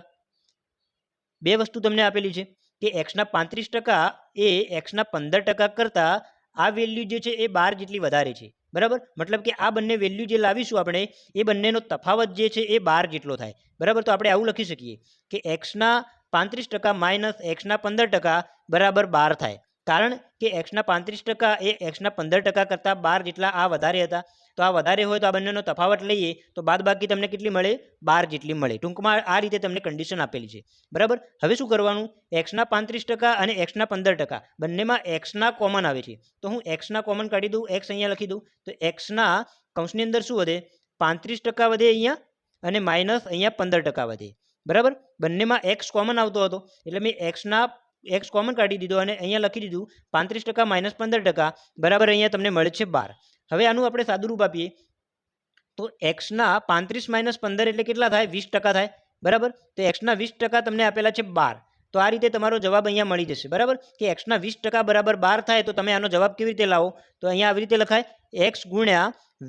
બે વસ્તુ તમને આપેલી છે કે એક્સના 35% એ એક્સના 15% કરતાં આ વેલ્યુ જે છે એ 12 જેટલી વધારે છે. બરાબર. મતલબ કે આ બંને વેલ્યુ જે લાવીશું આપણે એ બંનેનો તફાવત જે છે એ 12 જેટલો થાય. બરાબર. તો આપણે આવું લખી શકીએ કે એક્સના 35% માઇનસ એક્સના 15% બરાબર 12 થાય. કારણ કે એક્સના 35% એ એક્સના 15% કરતાં 12 જેટલા આ વધારે હતા. તો આ વધારે હોય તો આ બંનેનો તફાવત લઈએ તો બાદબાકી તમને કેટલી મળે, 12 જેટલી મળે. ટૂંકમાં આ રીતે તમને કન્ડિશન આપેલી છે. બરાબર. હવે શું કરવાનું, એક્સના 35% અને એક્સના 15% બંનેમાં એક્સના કોમન આવે છે. તો હું એક્સના કોમન કાઢી દઉં, એક્સ અહીંયા લખી દઉં. તો એક્સના કૌંસની અંદર શું વધે, 35% વધે અહીંયા અને માઇનસ અહીંયા 15% વધે. બરાબર. બંનેમાં એક્સ કોમન આવતો હતો એટલે મેં એક્સ કોમન કાઢી દીધો અને અહીંયા લખી દીધું 35% માઇનસ 15% બરાબર અહીંયા તમને મળે છે 12. હવે આનું આપણે સાદું રૂપ આપીએ તો એક્સના 35 માઇનસ 15 એટલે કેટલા થાય, 20% થાય. બરાબર. તો એક્સના 20% તમને આપેલા છે 12. તો આ રીતે તમારો જવાબ અહીંયા મળી જશે. બરાબર. કે એક્સના 20% બરાબર 12 થાય તો તમે આનો જવાબ કેવી રીતે લાવો, તો અહીંયા આવી રીતે લખાય એક્સ ગુણ્યા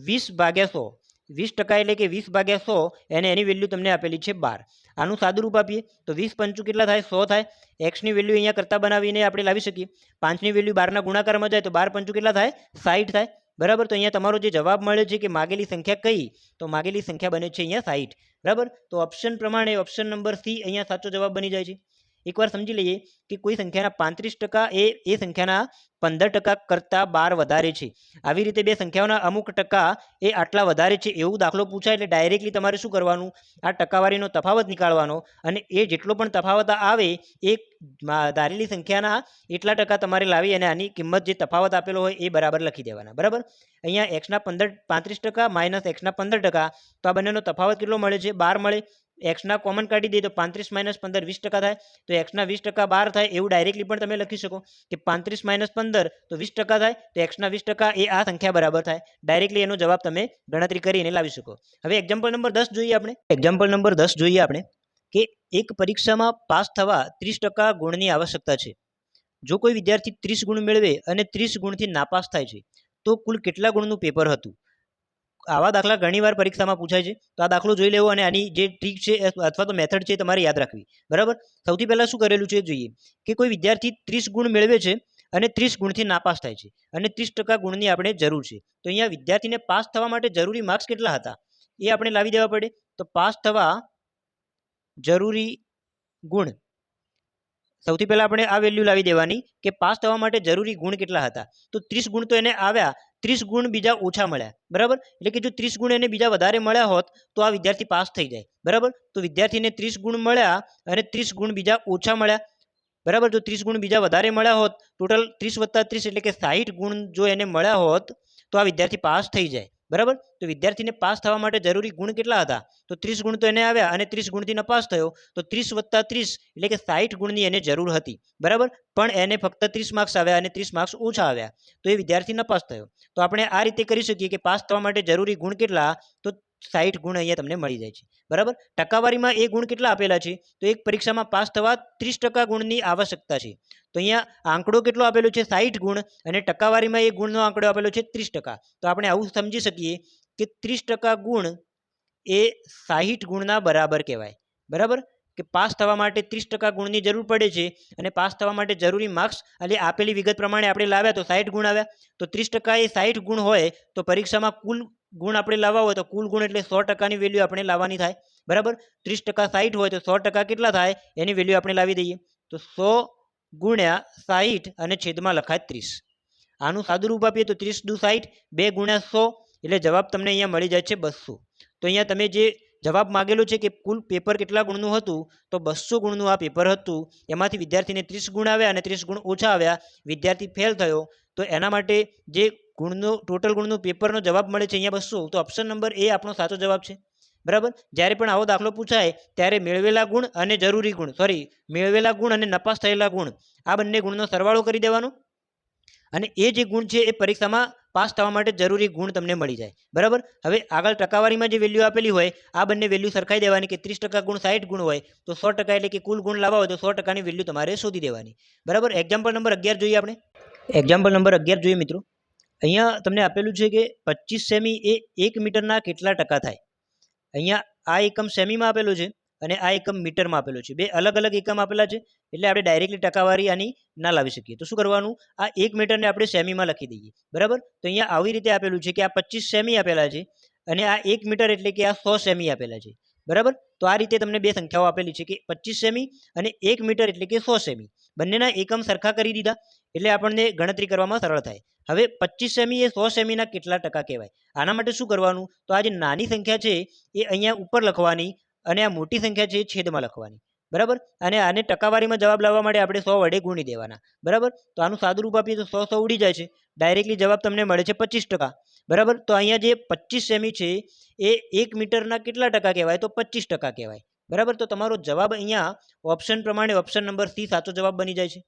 20/100. 20% એટલે કે 20/100 અને એની વેલ્યુ તમને આપેલી છે 12. આનું સાદું રૂપ આપીએ તો 20 પંચું કેટલા થાય, 100 થાય. એક્સની વેલ્યુ અહીંયા કરતા બનાવીને આપણે લાવી શકીએ. 5ની વેલ્યુ 12ના ગુણાકારમાં જાય તો 12 પંચું કેટલા થાય, 60 થાય. બરાબર. તો અહીંયા તમારો જે જવાબ મળે છે કે માગેલી સંખ્યા કઈ, તો માગેલી સંખ્યા બને છે અહીંયા 60. બરાબર. તો ઓપ્શન પ્રમાણે ઓપ્શન નંબર સી અહીંયા સાચો જવાબ બની જાય છે. એકવાર સમજી લઈએ કે કોઈ સંખ્યાના 35% એ સંખ્યાના 15% કરતાં 12 વધારે છે. આવી રીતે બે સંખ્યાઓના અમુક ટકા એ આટલા વધારે છે એવું દાખલો પૂછાય એટલે ડાયરેક્ટલી તમારે શું કરવાનું, આ ટકાવારીનો તફાવત નીકાળવાનો અને એ જેટલો પણ તફાવત આવે એ ધારેલી સંખ્યાના એટલા ટકા તમારે લાવી અને આની કિંમત જે તફાવત આપેલો હોય એ બરાબર લખી દેવાના. બરાબર. અહીંયા એક્સના 35% માઇનસ એક્સના 15% તો આ બંનેનો તફાવત કેટલો મળે છે, 12 મળે. એક્સના કોમન કાઢી દઈએ તો 35 માઇનસ 15 20% થાય. તો એક્સના 20% 12 થાય એવું ડાયરેક્ટલી પણ તમે લખી શકો કે 35 માઇનસ 15 તો 20% થાય. તો એક્સના 20% એ આ સંખ્યા બરાબર થાય. ડાયરેક્ટલી એનો જવાબ તમે ગણતરી કરીને લાવી શકો. હવે એક્ઝામ્પલ નંબર 10 જોઈએ આપણે. એક્ઝામ્પલ નંબર 10 જોઈએ આપણે કે એક પરીક્ષામાં પાસ થવા 30% ગુણની આવશ્યકતા છે. જો કોઈ વિદ્યાર્થી 30 ગુણ મેળવે અને 30 ગુણથી નાપાસ થાય છે તો કુલ કેટલા ગુણનું પેપર હતું. આવા દાખલા ઘણીવાર પરીક્ષામાં પૂછાય છે, તો આ દાખલો જોઈ લેવો અને આની જે ટ્રીક છે અથવા તો મેથડ છે તમારે યાદ રાખવી, બરાબર. સૌથી પહેલાં શું કરેલું છે જોઈએ કે કોઈ વિદ્યાર્થી 30 ગુણ મેળવે છે અને 30 ગુણથી નાપાસ થાય છે અને 30% ગુણની આપણે જરૂર છે. તો અહીંયા વિદ્યાર્થીને પાસ થવા માટે જરૂરી માર્ક્સ કેટલા હતા એ આપણે લાવી દેવા પડે. તો પાસ થવા જરૂરી ગુણ, સૌથી પહેલાં આપણે આ વેલ્યુ લાવી દેવાની કે પાસ થવા માટે જરૂરી ગુણ કેટલા હતા. તો 30 ગુણ તો એને આવ્યા, 30 ગુણ બીજા ઓછા મળ્યા, બરાબર. એટલે કે જો 30 ગુણ એને બીજા વધારે મળ્યા હોત તો આ વિદ્યાર્થી પાસ થઈ જાય, બરાબર. તો વિદ્યાર્થીને 30 ગુણ મળ્યા અને 30 ગુણ બીજા ઓછા મળ્યા, બરાબર. જો 30 ગુણ બીજા વધારે મળ્યા હોત, ટોટલ 30 + 30 એટલે કે 60 ગુણ જો એને મળ્યા હોત તો આ વિદ્યાર્થી પાસ થઈ જાય, બરાબર. તો વિદ્યાર્થીને પાસ થવા માટે જરૂરી ગુણ કેટલા હતા, તો 30 ગુણ તો એને આવ્યા અને 30 ગુણથી નપાસ થયો, તો 30 + 30 એટલે કે 60 ગુણની એને જરૂર હતી, બરાબર. પણ એને ફક્ત 30 માર્ક્સ આવ્યા અને 30 માર્ક્સ ઓછા આવ્યા, તો એ વિદ્યાર્થી નપાસ થયો. તો આપણે આ રીતે કરી શકીએ કે પાસ થવા માટે જરૂરી ગુણ કેટલા, તો 60 ગુણ અહીંયા તમને મળી જાય છે, બરાબર. ટકાવારીમાં એ ગુણ કેટલા આપેલા છે, તો એક પરીક્ષામાં પાસ થવા 30% ગુણની આવશ્યકતા છે. તો અહીંયા આંકડો કેટલો આપેલો છે, 60 ગુણ, અને ટકાવારીમાં એ ગુણનો આંકડો આપેલો છે 30%. તો આપણે આવું સમજી શકીએ કે 30% ગુણ એ 60 ગુણના બરાબર કહેવાય, બરાબર. કે પાસ થવા માટે 30% ગુણની જરૂર પડે છે અને પાસ થવા માટે જરૂરી માર્ક્સ એટલે આપેલી વિગત પ્રમાણે આપણે લાવ્યા તો 60 ગુણ આવ્યા. તો 30% એ 60 ગુણ હોય તો પરીક્ષામાં કુલ ગુણ આપણે લાવવા હોય તો કુલ ગુણ એટલે 100%ની વેલ્યુ આપણે લાવવાની થાય, બરાબર. 30% 60 હોય તો 100% કેટલા થાય એની વેલ્યુ આપણે લાવી દઈએ. તો 100 ગુણ્યા 60 અને છેદમાં લખાય 30. આનું સાદું રૂપ આપીએ તો 30 દુ 60, 2 ગુણ્યા 100 એટલે જવાબ તમને અહીંયા મળી જાય છે 200. તો અહીંયા તમે જે જવાબ માગેલો છે કે કુલ પેપર કેટલા ગુણનું હતું, તો 200 ગુણનું આ પેપર હતું. એમાંથી વિદ્યાર્થીને 30 ગુણ આવ્યા અને 30 ગુણ ઓછા આવ્યા, વિદ્યાર્થી ફેલ થયો. તો એના માટે જે ગુણનો ટોટલ ગુણનું પેપરનો જવાબ મળે છે અહીંયા 200. તો ઓપ્શન નંબર એ આપણો સાચો જવાબ છે, બરાબર. જ્યારે પણ આવો દાખલો પૂછાય ત્યારે મેળવેલા ગુણ અને જરૂરી ગુણ, મેળવેલા ગુણ અને નપાસ થયેલા ગુણ, આ બંને ગુણનો સરવાળો કરી દેવાનો અને એ જે ગુણ છે એ પરીક્ષામાં પાસ થવા માટે જરૂરી ગુણ તમને મળી જાય, બરાબર. હવે આગળ ટકાવારીમાં જે વેલ્યુ આપેલી હોય આ બંને વેલ્યુ સરખાઈ દેવાની કે 30% ગુણ 60 ગુણ હોય તો 100% એટલે કે કુલ ગુણ લાવવા હોય તો 100%ની વેલ્યુ તમારે શોધી દેવાની, બરાબર. એક્ઝામ્પલ નંબર 11 જોઈએ આપણે. એક્ઝામ્પલ નંબર 11 જોઈએ મિત્રો. અહીંયા તમને આપેલું છે કે 25 સેમી એ 1 મીટરના કેટલા ટકા થાય. અહીંયા આ એકમ સેમીમાં આપેલું છે અને આ એકમ મીટરમાં આપેલો છે. બે અલગ અલગ એકમ આપેલા છે એટલે આપણે ડાયરેક્ટલી ટકાવારી આની ના લાવી શકીએ. તો શું કરવાનું, આ 1 મીટરને આપણે સેમીમાં લખી દઈએ, બરાબર. તો અહીંયા આવી રીતે આપેલું છે કે આ 25 સેમી આપેલા છે અને આ 1 મીટર એટલે કે આ 100 સેમી આપેલા છે, બરાબર. તો આ રીતે તમને બે સંખ્યાઓ આપેલી છે કે 25 સેમી અને 1 મીટર એટલે કે 100 સેમી. બંનેના એકમ સરખા કરી દીધા એટલે આપણને ગણતરી કરવામાં સરળ થાય. હવે 25 સેમી એ 100 સેમીના કેટલા ટકા કહેવાય. આના માટે શું કરવાનું, તો આ જે નાની સંખ્યા છે એ અહીંયા ઉપર લખવાની અને આ મોટી સંખ્યા છે એ છેદમાં લખવાની, બરાબર. અને આને ટકાવારીમાં જવાબ લાવવા માટે આપણે 100 વડે ગુણી દેવાના, બરાબર. તો આનું સાદું રૂપ આપીએ તો 100 ઉડી જાય છે, ડાયરેક્ટલી જવાબ તમને મળે છે 25%, બરાબર. તો અહીંયા જે 25 સેમી છે એ 1 મીટરના કેટલા ટકા કહેવાય, તો 25% કહેવાય, બરાબર. તો તમારો જવાબ અહીંયા ઓપ્શન પ્રમાણે ઓપ્શન નંબર સી સાચો જવાબ બની જાય છે.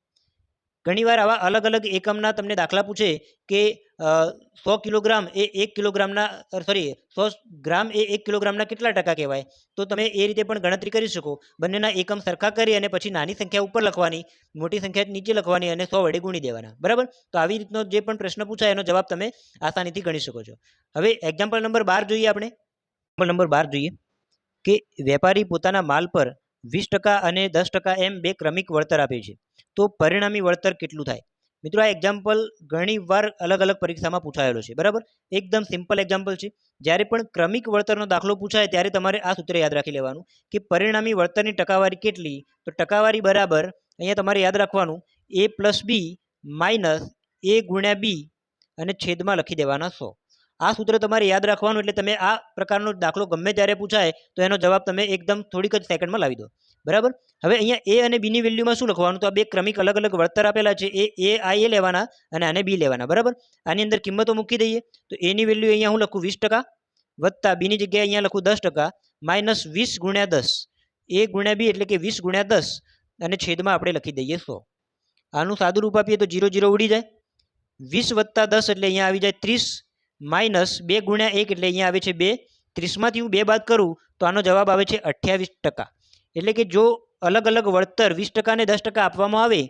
ઘણીવાર આવા અલગ અલગ એકમના તમને દાખલા પૂછે કે 100 કિલોગ્રામ એ 1 કિલોગ્રામના 100 ગ્રામ એ 1 કિલોગ્રામના કેટલા ટકા કહેવાય. તો તમે એ રીતે પણ ગણતરી કરી શકો. બંનેના એકમ સરખા કરી અને પછી નાની સંખ્યા ઉપર લખવાની, મોટી સંખ્યા નીચે લખવાની અને 100 વડે ગુણી દેવાના, બરાબર. તો આવી રીતનો જે પણ પ્રશ્ન પૂછાય એનો જવાબ તમે આસાનીથી ગણી શકો છો. હવે એક્ઝામ્પલ નંબર 12 જોઈએ આપણે. એક્ઝામ્પલ નંબર 12 જોઈએ કે વેપારી પોતાના માલ પર 20% અને 10% એમ બે ક્રમિક વળતર આપે છે, તો પરિણામી વળતર કેટલું થાય. મિત્રો આ એક્ઝામ્પલ ઘણી વાર અલગ અલગ પરીક્ષામાં પૂછાયેલો છે, બરાબર. એકદમ સિમ્પલ એક્ઝામ્પલ છે. જ્યારે પણ ક્રમિક વળતરનો દાખલો પૂછાય ત્યારે તમારે આ સૂત્ર યાદ રાખી લેવાનું કે પરિણામી વળતરની ટકાવારી કેટલી. તો ટકાવારી બરાબર અહીંયા તમારે યાદ રાખવાનું a + b minus a × b અને છેદમાં લખી દેવાના 100. આ સૂત્ર તમારે યાદ રાખવાનું એટલે તમે આ પ્રકારનો દાખલો ગમે ત્યારે પૂછાય તો એનો જવાબ તમે એકદમ થોડીક જ સેકન્ડમાં લાવી દો, બરાબર. હવે અહીંયા એ અને બીની વેલ્યુમાં શું લખવાનું, તો આ બે ક્રમિક અલગ અલગ વળતર આપેલા છે, એ લેવાના અને આને બી લેવાના, બરાબર. આની અંદર કિંમતો મૂકી દઈએ તો એની વેલ્યુ અહીંયા હું લખું 20% વત્તા બીની જગ્યાએ અહીંયા લખું 10% માઇનસ 20 × 10 a × b એટલે કે 20 × 10 અને છેદમાં આપણે લખી દઈએ 100. આનું સાદું રૂપ આપીએ તો 0 0 ઉડી જાય. 20 + 10 એટલે અહીંયા આવી જાય 30 માઇનસ 2 × 1 એટલે અહીંયા આવે છે 2. 30માંથી હું 2 બાદ કરું તો આનો જવાબ આવે છે 28%. એટલે કે જો અલગ અલગ વળતર 20% અને 10% આપવામાં આવે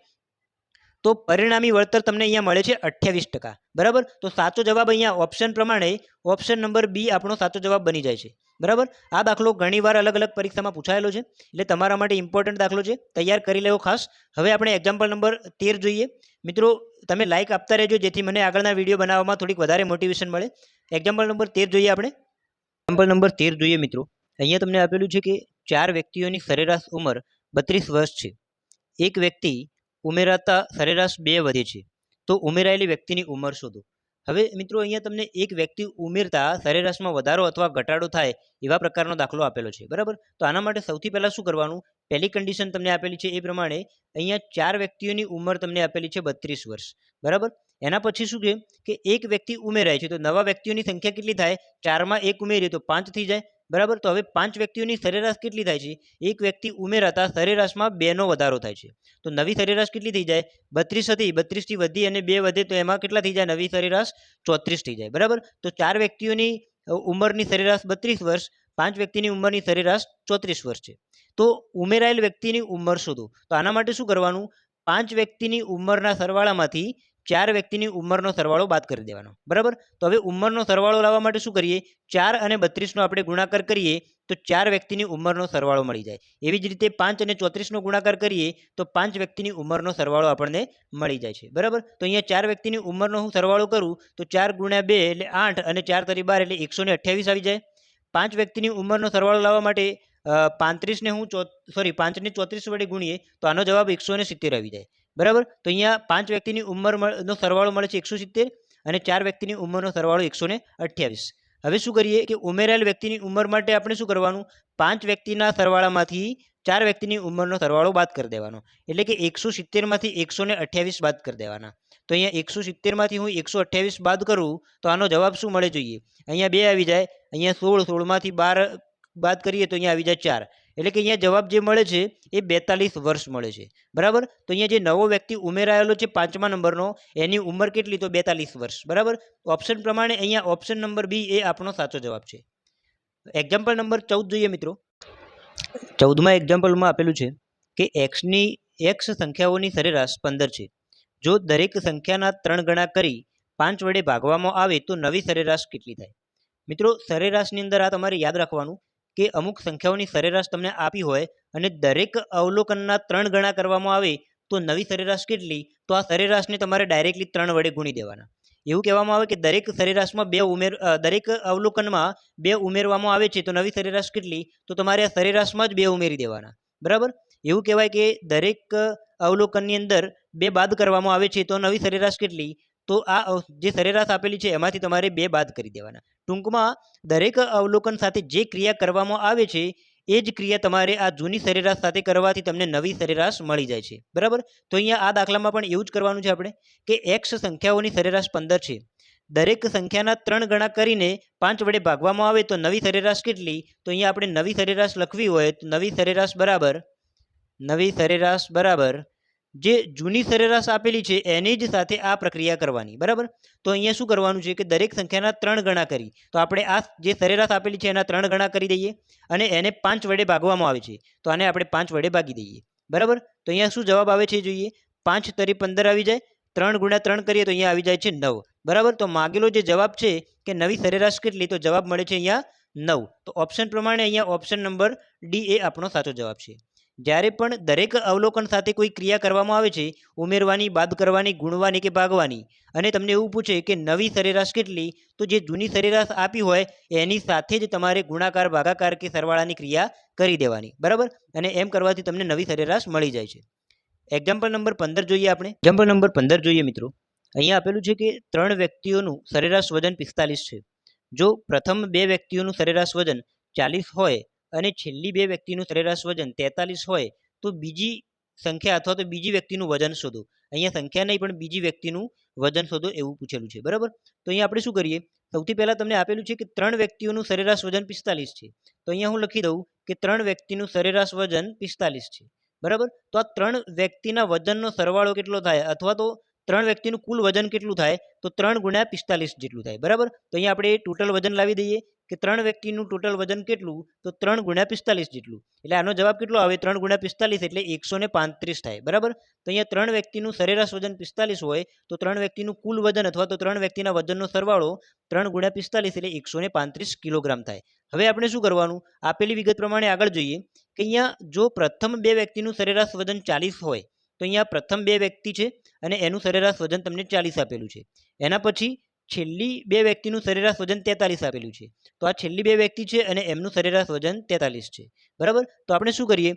તો પરિણામી વળતર તમને અહીંયા મળે છે 28%. બરાબર. તો સાચો જવાબ અહીંયા ઓપ્શન પ્રમાણે ઓપ્શન નંબર બી આપણો સાચો જવાબ બની જાય છે. બરાબર. આ દાખલો ઘણીવાર અલગ અલગ પરીક્ષામાં પૂછાયેલો છે, એટલે તમારા માટે ઇમ્પોર્ટન્ટ દાખલો છે, તૈયાર કરી લેવો ખાસ. હવે આપણે એક્ઝામ્પલ નંબર 13 જોઈએ. મિત્રો તમે લાઇક આપતા રહેજો, જેથી મને આગળના વિડીયો બનાવવામાં થોડીક વધારે મોટિવેશન મળે. એક્ઝામ્પલ નંબર 13 જોઈએ આપણે. એક્ઝામ્પલ નંબર 13 જોઈએ મિત્રો. અહીંયા તમને આપેલું છે કે 4 વ્યક્તિઓની સરેરાશ ઉંમર 32 વર્ષ છે. એક વ્યક્તિ ઉમેરાતા સરેરાશ 2 વધે છે, તો ઉમેરાયેલી વ્યક્તિની ઉંમર શોધો. હવે મિત્રો અહીંયા તમને એક વ્યક્તિ ઉમેરતા સરેરાશમાં વધારો અથવા ઘટાડો થાય એવા પ્રકારનો દાખલો આપેલો છે. બરાબર. તો આના માટે સૌથી પહેલાં શું કરવાનું, પહેલી કન્ડિશન તમને આપેલી છે એ પ્રમાણે અહીંયા 4 વ્યક્તિઓની ઉંમર તમને આપેલી છે 32 વર્ષ. બરાબર. એના પછી શું છે કે એક વ્યક્તિ ઉમેરાય છે, તો નવા વ્યક્તિઓની સંખ્યા કેટલી થાય, 4માં 1 ઉમેરીએ તો 5 થઈ જાય. બરાબર. તો હવે 5 વ્યક્તિઓની સરેરાશ કેટલી થાય છે, એક વ્યક્તિ ઉમેરાતા સરેરાશમાં 2નો વધારો થાય છે, તો નવી સરેરાશ કેટલી થઈ જાય, 32 હતી, 32થી વધી અને 2 વધે તો એમાં કેટલા થઈ જાય, નવી સરેરાશ 34 થઈ જાય. બરાબર. તો 4 વ્યક્તિઓની ઉંમરની સરેરાશ 32 વર્ષ, 5 વ્યક્તિની ઉંમરની સરેરાશ 34 વર્ષ છે. તો ઉમેરાયેલ વ્યક્તિની ઉંમર શોધો. તો આના માટે શું કરવાનું, 5 વ્યક્તિની ઉંમરના સરવાળામાંથી 4 વ્યક્તિની ઉંમરનો સરવાળો બાદ કરી દેવાનો. બરાબર. તો હવે ઉંમરનો સરવાળો લાવવા માટે શું કરીએ, 4 અને 32નો આપણે ગુણાકાર કરીએ તો 4 વ્યક્તિની ઉંમરનો સરવાળો મળી જાય. એવી જ રીતે 5 અને 34નો ગુણાકાર કરીએ તો 5 વ્યક્તિની ઉંમરનો સરવાળો આપણને મળી જાય છે. બરાબર. તો અહીંયા 4 વ્યક્તિની ઉંમરનો હું સરવાળો કરું તો 4 ગુણ્યા 2 એટલે 8 અને 4 તરી 12 એટલે 128 આવી જાય. 5 વ્યક્તિની ઉંમરનો સરવાળો લાવવા માટે 35ને હું 5ને 34 વડે ગુણીએ તો આનો જવાબ 170 આવી જાય. બરાબર. તો અહીંયા 5 વ્યક્તિની ઉંમરનો સરવાળો મળે છે 170 અને 4 વ્યક્તિની ઉંમરનો સરવાળો 128. હવે શું કરીએ કે ઉમેરાયેલ વ્યક્તિની ઉંમર માટે આપણે શું કરવાનું, 5 વ્યક્તિના સરવાળામાંથી 4 વ્યક્તિની ઉંમરનો સરવાળો બાદ કરી દેવાનો, એટલે કે 170માંથી 128 બાદ કરી દેવાના. તો અહીંયા 170માંથી હું 128 બાદ કરું તો આનો જવાબ શું મળે જોઈએ, અહીંયા 2 આવી જાય, અહીંયા 16, 16માંથી 12 બાદ કરીએ તો અહીંયા આવી જાય 4, એટલે કે અહીંયા જવાબ જે મળે છે એ 42 વર્ષ મળે છે. બરાબર. તો અહીંયા જે નવો વ્યક્તિ ઉમેરાયેલો છે 5મા નંબરનો, એની ઉંમર કેટલી, તો 42 વર્ષ. બરાબર. ઓપ્શન પ્રમાણે અહીંયા ઓપ્શન નંબર બી એ આપણો સાચો જવાબ છે. એક્ઝામ્પલ નંબર 14 જોઈએ મિત્રો. 14મા એક્ઝામ્પલમાં આપેલું છે કે એક્સ સંખ્યાઓની સરેરાશ 15 છે. જો દરેક સંખ્યાના 3 ગણા કરી 5 વડે ભાગવામાં આવે તો નવી સરેરાશ કેટલી થાય. મિત્રો સરેરાશની અંદર આ તમારે યાદ રાખવાનું કે અમુક સંખ્યાઓની સરેરાશ તમને આપી હોય અને દરેક અવલોકનના 3 ગણા કરવામાં આવે તો નવી સરેરાશ કેટલી, તો આ સરેરાશને તમારે ડાયરેક્ટલી 3 વડે ગુણી દેવાના. એવું કહેવામાં આવે કે દરેક સરેરાશમાં દરેક અવલોકનમાં 2 ઉમેરવામાં આવે છે તો નવી સરેરાશ કેટલી, તો તમારે આ સરેરાશમાં જ 2 ઉમેરી દેવાના. બરાબર. એવું કહેવાય કે દરેક અવલોકનની અંદર 2 બાદ કરવામાં આવે છે તો નવી સરેરાશ કેટલી, તો આ જે સરેરાશ આપેલી છે એમાંથી તમારે 2 બાદ કરી દેવાના. ટૂંકમાં દરેક અવલોકન સાથે જે ક્રિયા કરવામાં આવે છે એ જ ક્રિયા તમારે આ જૂની સરેરાશ સાથે કરવાથી તમને નવી સરેરાશ મળી જાય છે. બરાબર. તો અહીંયા આ દાખલામાં પણ એવું જ કરવાનું છે આપણે કે એક્સ સંખ્યાઓની સરેરાશ 15 છે. દરેક સંખ્યાના 3 ગણા કરીને 5 વડે ભાગવામાં આવે તો નવી સરેરાશ કેટલી, તો અહીંયા આપણે નવી સરેરાશ લખવી હોય તો નવી સરેરાશ બરાબર જે જૂની સરેરાશ આપેલી છે એની જ સાથે આ પ્રક્રિયા કરવાની. બરાબર. તો અહીંયા શું કરવાનું છે કે દરેક સંખ્યાના 3 ગણા કરી, તો આપણે આ જે સરેરાશ આપેલી છે એના 3 ગણા કરી દઈએ અને એને 5 વડે ભાગવામાં આવે છે તો આને આપણે 5 વડે ભાગી દઈએ. બરાબર. તો અહીંયા શું જવાબ આવે છે જોઈએ, 5 તરી 15 આવી જાય, 3 ગુણ્યા 3 કરીએ તો અહીંયા આવી જાય છે 9. બરાબર. તો માગેલો જે જવાબ છે કે નવી સરેરાશ કેટલી, તો જવાબ મળે છે અહીંયા 9. તો ઓપ્શન પ્રમાણે અહીંયા ઓપ્શન નંબર ડી એ આપણો સાચો જવાબ છે. જ્યારે પણ દરેક અવલોકન સાથે કોઈ ક્રિયા કરવામાં આવે છે, ઉમેરવાની, બાદ કરવાની, ગુણવાની કે ભાગવાની, અને તમને એવું પૂછે કે નવી સરેરાશ કેટલી, તો જે જૂની સરેરાશ આપી હોય એની સાથે જ તમારે ગુણાકાર, ભાગાકાર કે સરવાળાની ક્રિયા કરી દેવાની. બરાબર. અને એમ કરવાથી તમને નવી સરેરાશ મળી જાય છે. એક્ઝામ્પલ નંબર 15 જોઈએ આપણે. એક્ઝામ્પલ નંબર 15 જોઈએ મિત્રો. અહીંયા આપેલું છે કે 3 વ્યક્તિઓનું સરેરાશ વજન 45 છે. જો પ્રથમ 2 વ્યક્તિઓનું સરેરાશ વજન 40 હોય અને છેલ્લી 2 વ્યક્તિનું સરેરાશ વજન 43 હોય તો બીજી સંખ્યા અથવા તો બીજી વ્યક્તિનું વજન શોધો. અહીંયા સંખ્યા નહીં પણ બીજી વ્યક્તિનું વજન શોધો એવું પૂછેલું છે. બરાબર. તો અહીંયા આપણે શું કરીએ, સૌથી પહેલાં તમને આપેલું છે કે 3 વ્યક્તિઓનું સરેરાશ વજન 45 છે. તો અહીંયા હું લખી દઉં કે 3 વ્યક્તિનું સરેરાશ વજન 45 છે. બરાબર. તો આ 3 વ્યક્તિના વજનનો સરવાળો કેટલો થાય, અથવા તો 3 વ્યક્તિનું કુલ વજન કેટલું થાય, તો 3 ગુણ્યા 45 જેટલું થાય. બરાબર. તો અહીંયા આપણે ટોટલ વજન લાવી દઈએ કે 3 વ્યક્તિનું ટોટલ વજન કેટલું, તો 3 ગુણ્યા 45 જેટલું. એટલે આનો જવાબ કેટલો આવે? 3 ગુણ્યા 45 એટલે 135 થાય. બરાબર. તો અહીંયા 3 વ્યક્તિનું સરેરાશ વજન 45 હોય તો 3 વ્યક્તિનું કુલ વજન અથવા તો 3 વ્યક્તિના વજનનો સરવાળો 3 ગુણ્યા 45 એટલે 135 કિલોગ્રામ થાય. હવે આપણે શું કરવાનું? આપેલી વિગત પ્રમાણે આગળ જોઈએ કે અહીંયા જો પ્રથમ 2 વ્યક્તિનું સરેરાશ વજન 40 હોય તો અહીંયા પ્રથમ 2 વ્યક્તિ છે અને એનું સરેરાશ વજન તમને 40 આપેલું છે. એના પછી છેલ્લી 2 વ્યક્તિનું સરેરાશ વજન 43 આપેલું છે. તો આ છેલ્લી 2 વ્યક્તિ છે અને એમનું સરેરાશ વજન 43 છે. બરાબર. તો આપણે શું કરીએ?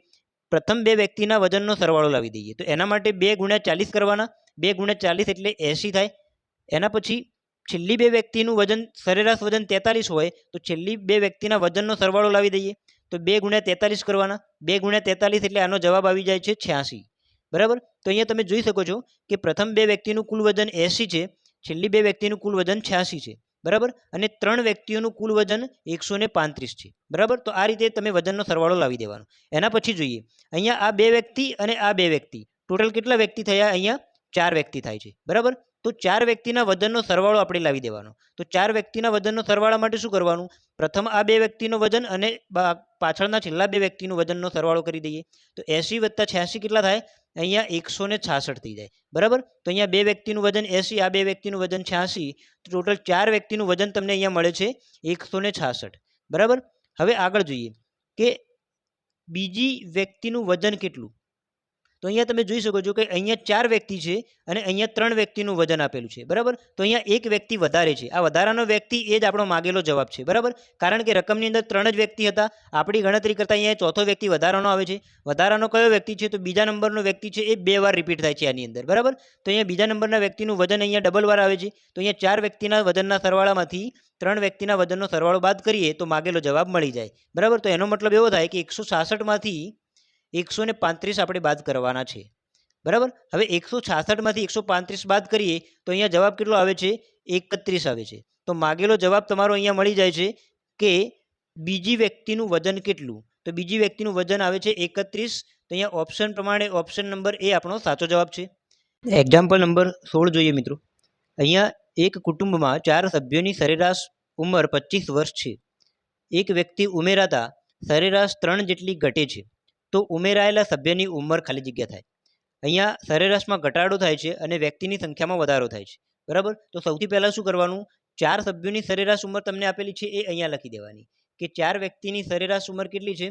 પ્રથમ 2 વ્યક્તિના વજનનો સરવાળો લાવી દઈએ. તો એના માટે 2 ગુણ્યા 40 કરવાના. 2 ગુણ્યા 40 એટલે 80 થાય. એના પછી છેલ્લી 2 વ્યક્તિનું વજન સરેરાશ વજન 43 હોય તો છેલ્લી 2 વ્યક્તિના વજનનો સરવાળો લાવી દઈએ. તો 2 ગુણ્યા 43 કરવાના. 2 ગુણ્યા 43 એટલે આનો જવાબ આવી જાય છે 86. બરાબર. તો અહીંયા તમે જોઈ શકો છો કે પ્રથમ 2 વ્યક્તિનું કુલ વજન 80 છે, છેલ્લી 2 વ્યક્તિનું કુલ વજન 86 છે. બરાબર. અને 3 વ્યક્તિઓનું કુલ વજન 135 છે. બરાબર. તો આ રીતે તમે વજનનો સરવાળો લાવી દેવાનો. એના પછી જોઈએ અહીંયા આ 2 વ્યક્તિ અને આ 2 વ્યક્તિ ટોટલ કેટલા વ્યક્તિ થયા? અહીંયા 4 વ્યક્તિ થાય છે. બરાબર. તો 4 વ્યક્તિના વજનનો સરવાળો આપણે લાવી દેવાનો. તો 4 વ્યક્તિના વજનનો સરવાળા માટે શું કરવાનું? પ્રથમ આ 2 વ્યક્તિનું વજન અને પાછળના છેલ્લા 2 વ્યક્તિનું વજનનો સરવાળો કરી દઈએ. તો 80 + 86 કેટલા થાય? અહીંયા 166 થઈ જાય. બરાબર. તો અહીંયા 2 વ્યક્તિનું વજન 80, આ 2 વ્યક્તિનું વજન 86, તો ટોટલ 4 વ્યક્તિનું વજન તમને અહીંયા મળે છે 166. બરાબર. હવે આગળ જોઈએ કે બીજી વ્યક્તિનું વજન કેટલું. તો અહીંયા તમે જોઈ શકો છો કે અહીંયા 4 વ્યક્તિ છે અને અહીંયા 3 વ્યક્તિનું વજન આપેલું છે. બરાબર. તો અહીંયા એક વ્યક્તિ વધારે છે. આ વધારાનો વ્યક્તિ એ જ આપણો માગેલો જવાબ છે. બરાબર. કારણ કે રકમની અંદર 3 જ વ્યક્તિ હતા. આપણી ગણતરી કરતાં અહીંયા ચોથો વ્યક્તિ વધારાનો આવે છે. વધારાનો કયો વ્યક્તિ છે? તો બીજા નંબરનો વ્યક્તિ છે. એ 2 વાર રિપીટ થાય છે આની અંદર. બરાબર. તો અહીંયા બીજા નંબરના વ્યક્તિનું વજન અહીંયા ડબલ વાર આવે છે. તો અહીંયા 4 વ્યક્તિના વજનના સરવાળામાંથી 3 વ્યક્તિના વજનનો સરવાળો બાદ કરીએ તો માગેલો જવાબ મળી જાય. બરાબર. તો એનો મતલબ એવો થાય કે 166માંથી 135 આપણે બાદ કરવાના છે. બરાબર. હવે 166માંથી 135 બાદ કરીએ તો અહીંયા જવાબ કેટલો આવે છે? 31 આવે છે. તો માગેલો જવાબ તમારો અહીંયા મળી જાય છે કે બીજી વ્યક્તિનું વજન કેટલું. તો બીજી વ્યક્તિનું વજન આવે છે 31. તો અહીંયા ઓપ્શન પ્રમાણે ઓપ્શન નંબર એ આપણો સાચો જવાબ છે. એક્ઝામ્પલ નંબર 16 જોઈએ મિત્રો. અહીંયા એક કુટુંબમાં 4 સભ્યોની સરેરાશ ઉંમર 25 વર્ષ છે. એક વ્યક્તિ ઉમેરાતા સરેરાશ 3 જેટલી ઘટે છે. તો ઉમેરાયેલા સભ્યની ઉંમર ખાલી જગ્યા થાય. અહીંયા સરેરાશમાં ઘટાડો થાય છે અને વ્યક્તિની સંખ્યામાં વધારો થાય છે. બરાબર. તો સૌથી પહેલાં શું કરવાનું? 4 સભ્યોની સરેરાશ ઉંમર તમને આપેલી છે એ અહીંયા લખી દેવાની કે 4 વ્યક્તિની સરેરાશ ઉંમર કેટલી છે?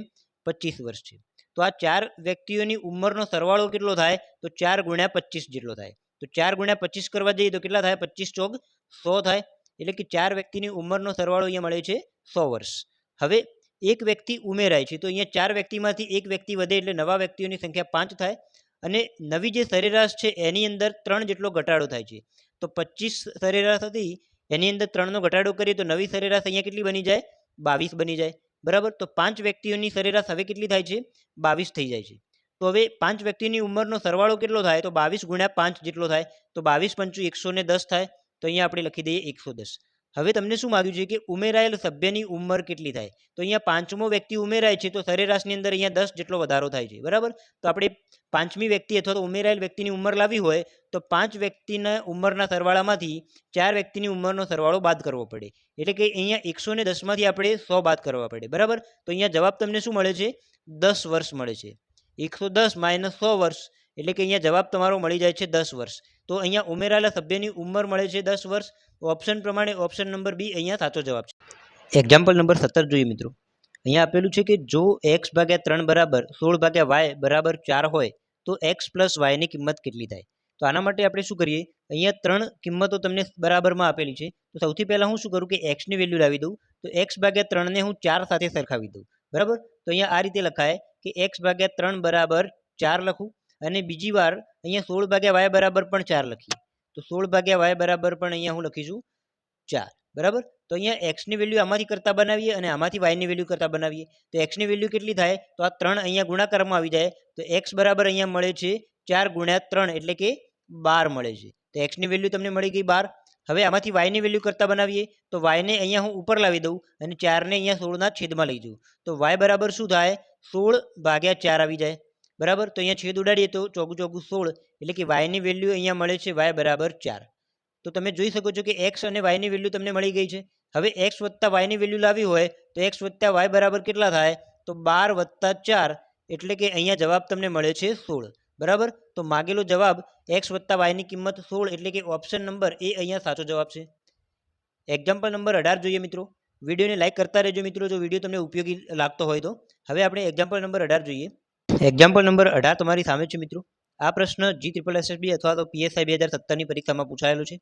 25 વર્ષ છે. તો આ 4 વ્યક્તિઓની ઉંમરનો સરવાળો કેટલો થાય? તો 4 ગુણ્યા 25 જેટલો થાય. તો 4 ગુણ્યા 25 કરવા જઈએ તો કેટલા થાય? 25 ચોક 100 થાય. એટલે કે 4 વ્યક્તિની ઉંમરનો સરવાળો અહીંયા મળે છે 100 વર્ષ. હવે એક વ્યક્તિ ઉમેરાય છે. તો અહીંયા 4 વ્યક્તિમાંથી એક વ્યક્તિ વધે એટલે નવા વ્યક્તિઓની સંખ્યા 5 થાય અને નવી જે સરેરાશ છે એની અંદર 3 જેટલો ઘટાડો થાય છે. તો 25 સરેરાશ હતી એની અંદર 3નો ઘટાડો કરીએ તો નવી સરેરાશ અહીંયા કેટલી બની જાય? 22 બની જાય. બરાબર. તો 5 વ્યક્તિઓની સરેરાશ હવે કેટલી થાય છે? 22 થઈ જાય છે. તો હવે 5 વ્યક્તિની ઉંમરનો સરવાળો કેટલો થાય? તો 22 ગુણ્યા 5 જેટલો થાય. તો 22 પંચું 110 થાય. તો અહીંયા આપણે લખી દઈએ 110. હવે તમને શું માગ્યું છે કે ઉમેરાયેલ સભ્યની ઉંમર કેટલી થાય? તો અહીંયા 5મો વ્યક્તિ ઉમેરાય છે તો સરેરાશની અંદર અહીંયા 10 જેટલો વધારો થાય છે. બરાબર. તો આપણે 5મી વ્યક્તિ અથવા તો ઉમેરાયેલ વ્યક્તિની ઉંમર લાવવી હોય તો 5 વ્યક્તિના ઉંમરના સરવાળામાંથી 4 વ્યક્તિની ઉંમરનો સરવાળો બાદ કરવો પડે. એટલે કે અહીંયા 110માંથી આપણે 100 બાદ કરવા પડે. બરાબર. તો અહીંયા જવાબ તમને શું મળે છે? 10 વર્ષ મળે છે. 110 - 100 વર્ષ એટલે કે અહીંયા જવાબ તમારો મળી જાય છે 10 વર્ષ. તો અહીંયા ઉમેરાયેલા સભ્યની ઉંમર મળે છે 10 વર્ષ. ઓપ્શન પ્રમાણે ઓપ્શન નંબર બી અહીંયા સાચો જવાબ છે. એક્ઝામ્પલ નંબર 17 જોઈએ મિત્રો. અહીંયા આપેલું છે કે જો x/3 બરાબર 16/y બરાબર 4 હોય તો x + y ની કિંમત કેટલી થાય? તો આના માટે આપણે શું કરીએ? અહીંયા 3 કિંમતો તમને બરાબરમાં આપેલી છે. તો સૌથી પહેલાં હું શું કરું કે x ની વેલ્યુ લાવી દઉં. તો x/3 ને હું 4 સાથે સરખાવી દઉં. બરાબર. તો અહીંયા આ રીતે લખાય કે x/3 બરાબર 4 લખું અને બીજી વાર અહીંયા 16/y બરાબર પણ 4 લખીએ. તો 16/y બરાબર પણ અહીંયા હું લખીશું 4. બરાબર. તો અહીંયા એક્સની વેલ્યુ આમાંથી કરતા બનાવીએ અને આમાંથી વાયની વેલ્યુ કરતા બનાવીએ. તો એક્સની વેલ્યુ કેટલી થાય? તો આ 3 અહીંયા ગુણાકારમાં આવી જાય. તો એક્સ બરાબર અહીંયા મળે છે 4 ગુણ્યા 3 એટલે કે 12 મળે છે. તો એક્સની વેલ્યુ તમને મળી ગઈ 12. હવે આમાંથી વાયની વેલ્યુ કરતા બનાવીએ. તો વાયને અહીંયા હું ઉપર લાવી દઉં અને 4ને અહીંયા 16ના છેદમાં લઈ જાઉં. તો વાય બરાબર શું થાય? 16/4 આવી જાય. બરાબર. તો અહીંયા છેદ ઉડાડીએ તો ચોગું ચોગું 16 એટલે કે વાયની વેલ્યુ અહીંયા મળે છે y બરાબર 4. તો તમે જોઈ શકો છો કે એક્સ અને વાયની વેલ્યુ તમને મળી ગઈ છે. હવે એક્સ વત્તા વાયની વેલ્યુ લાવી હોય તો એક્સ વત્તા વાય બરાબર કેટલા થાય? તો 12 + 4 એટલે કે અહીંયા જવાબ તમને મળે છે 16. બરાબર, તો માગેલો જવાબ એક્સ વત્તા વાયની કિંમત 16 એટલે કે ઓપ્શન નંબર એ અહીંયા સાચો જવાબ છે. એક્ઝામ્પલ નંબર 18 જોઈએ મિત્રો. વિડીયોને લાઇક કરતા રહેજો મિત્રો જો વિડીયો તમને ઉપયોગી લાગતો હોય તો. હવે આપણે એક્ઝામ્પલ નંબર 18 જોઈએ. એક્ઝામ્પલ નંબર 18 તમારી સામે છે મિત્રો. આ પ્રશ્ન GSSB અથવા તો PSI 2017ની પરીક્ષામાં પૂછાયેલો છે.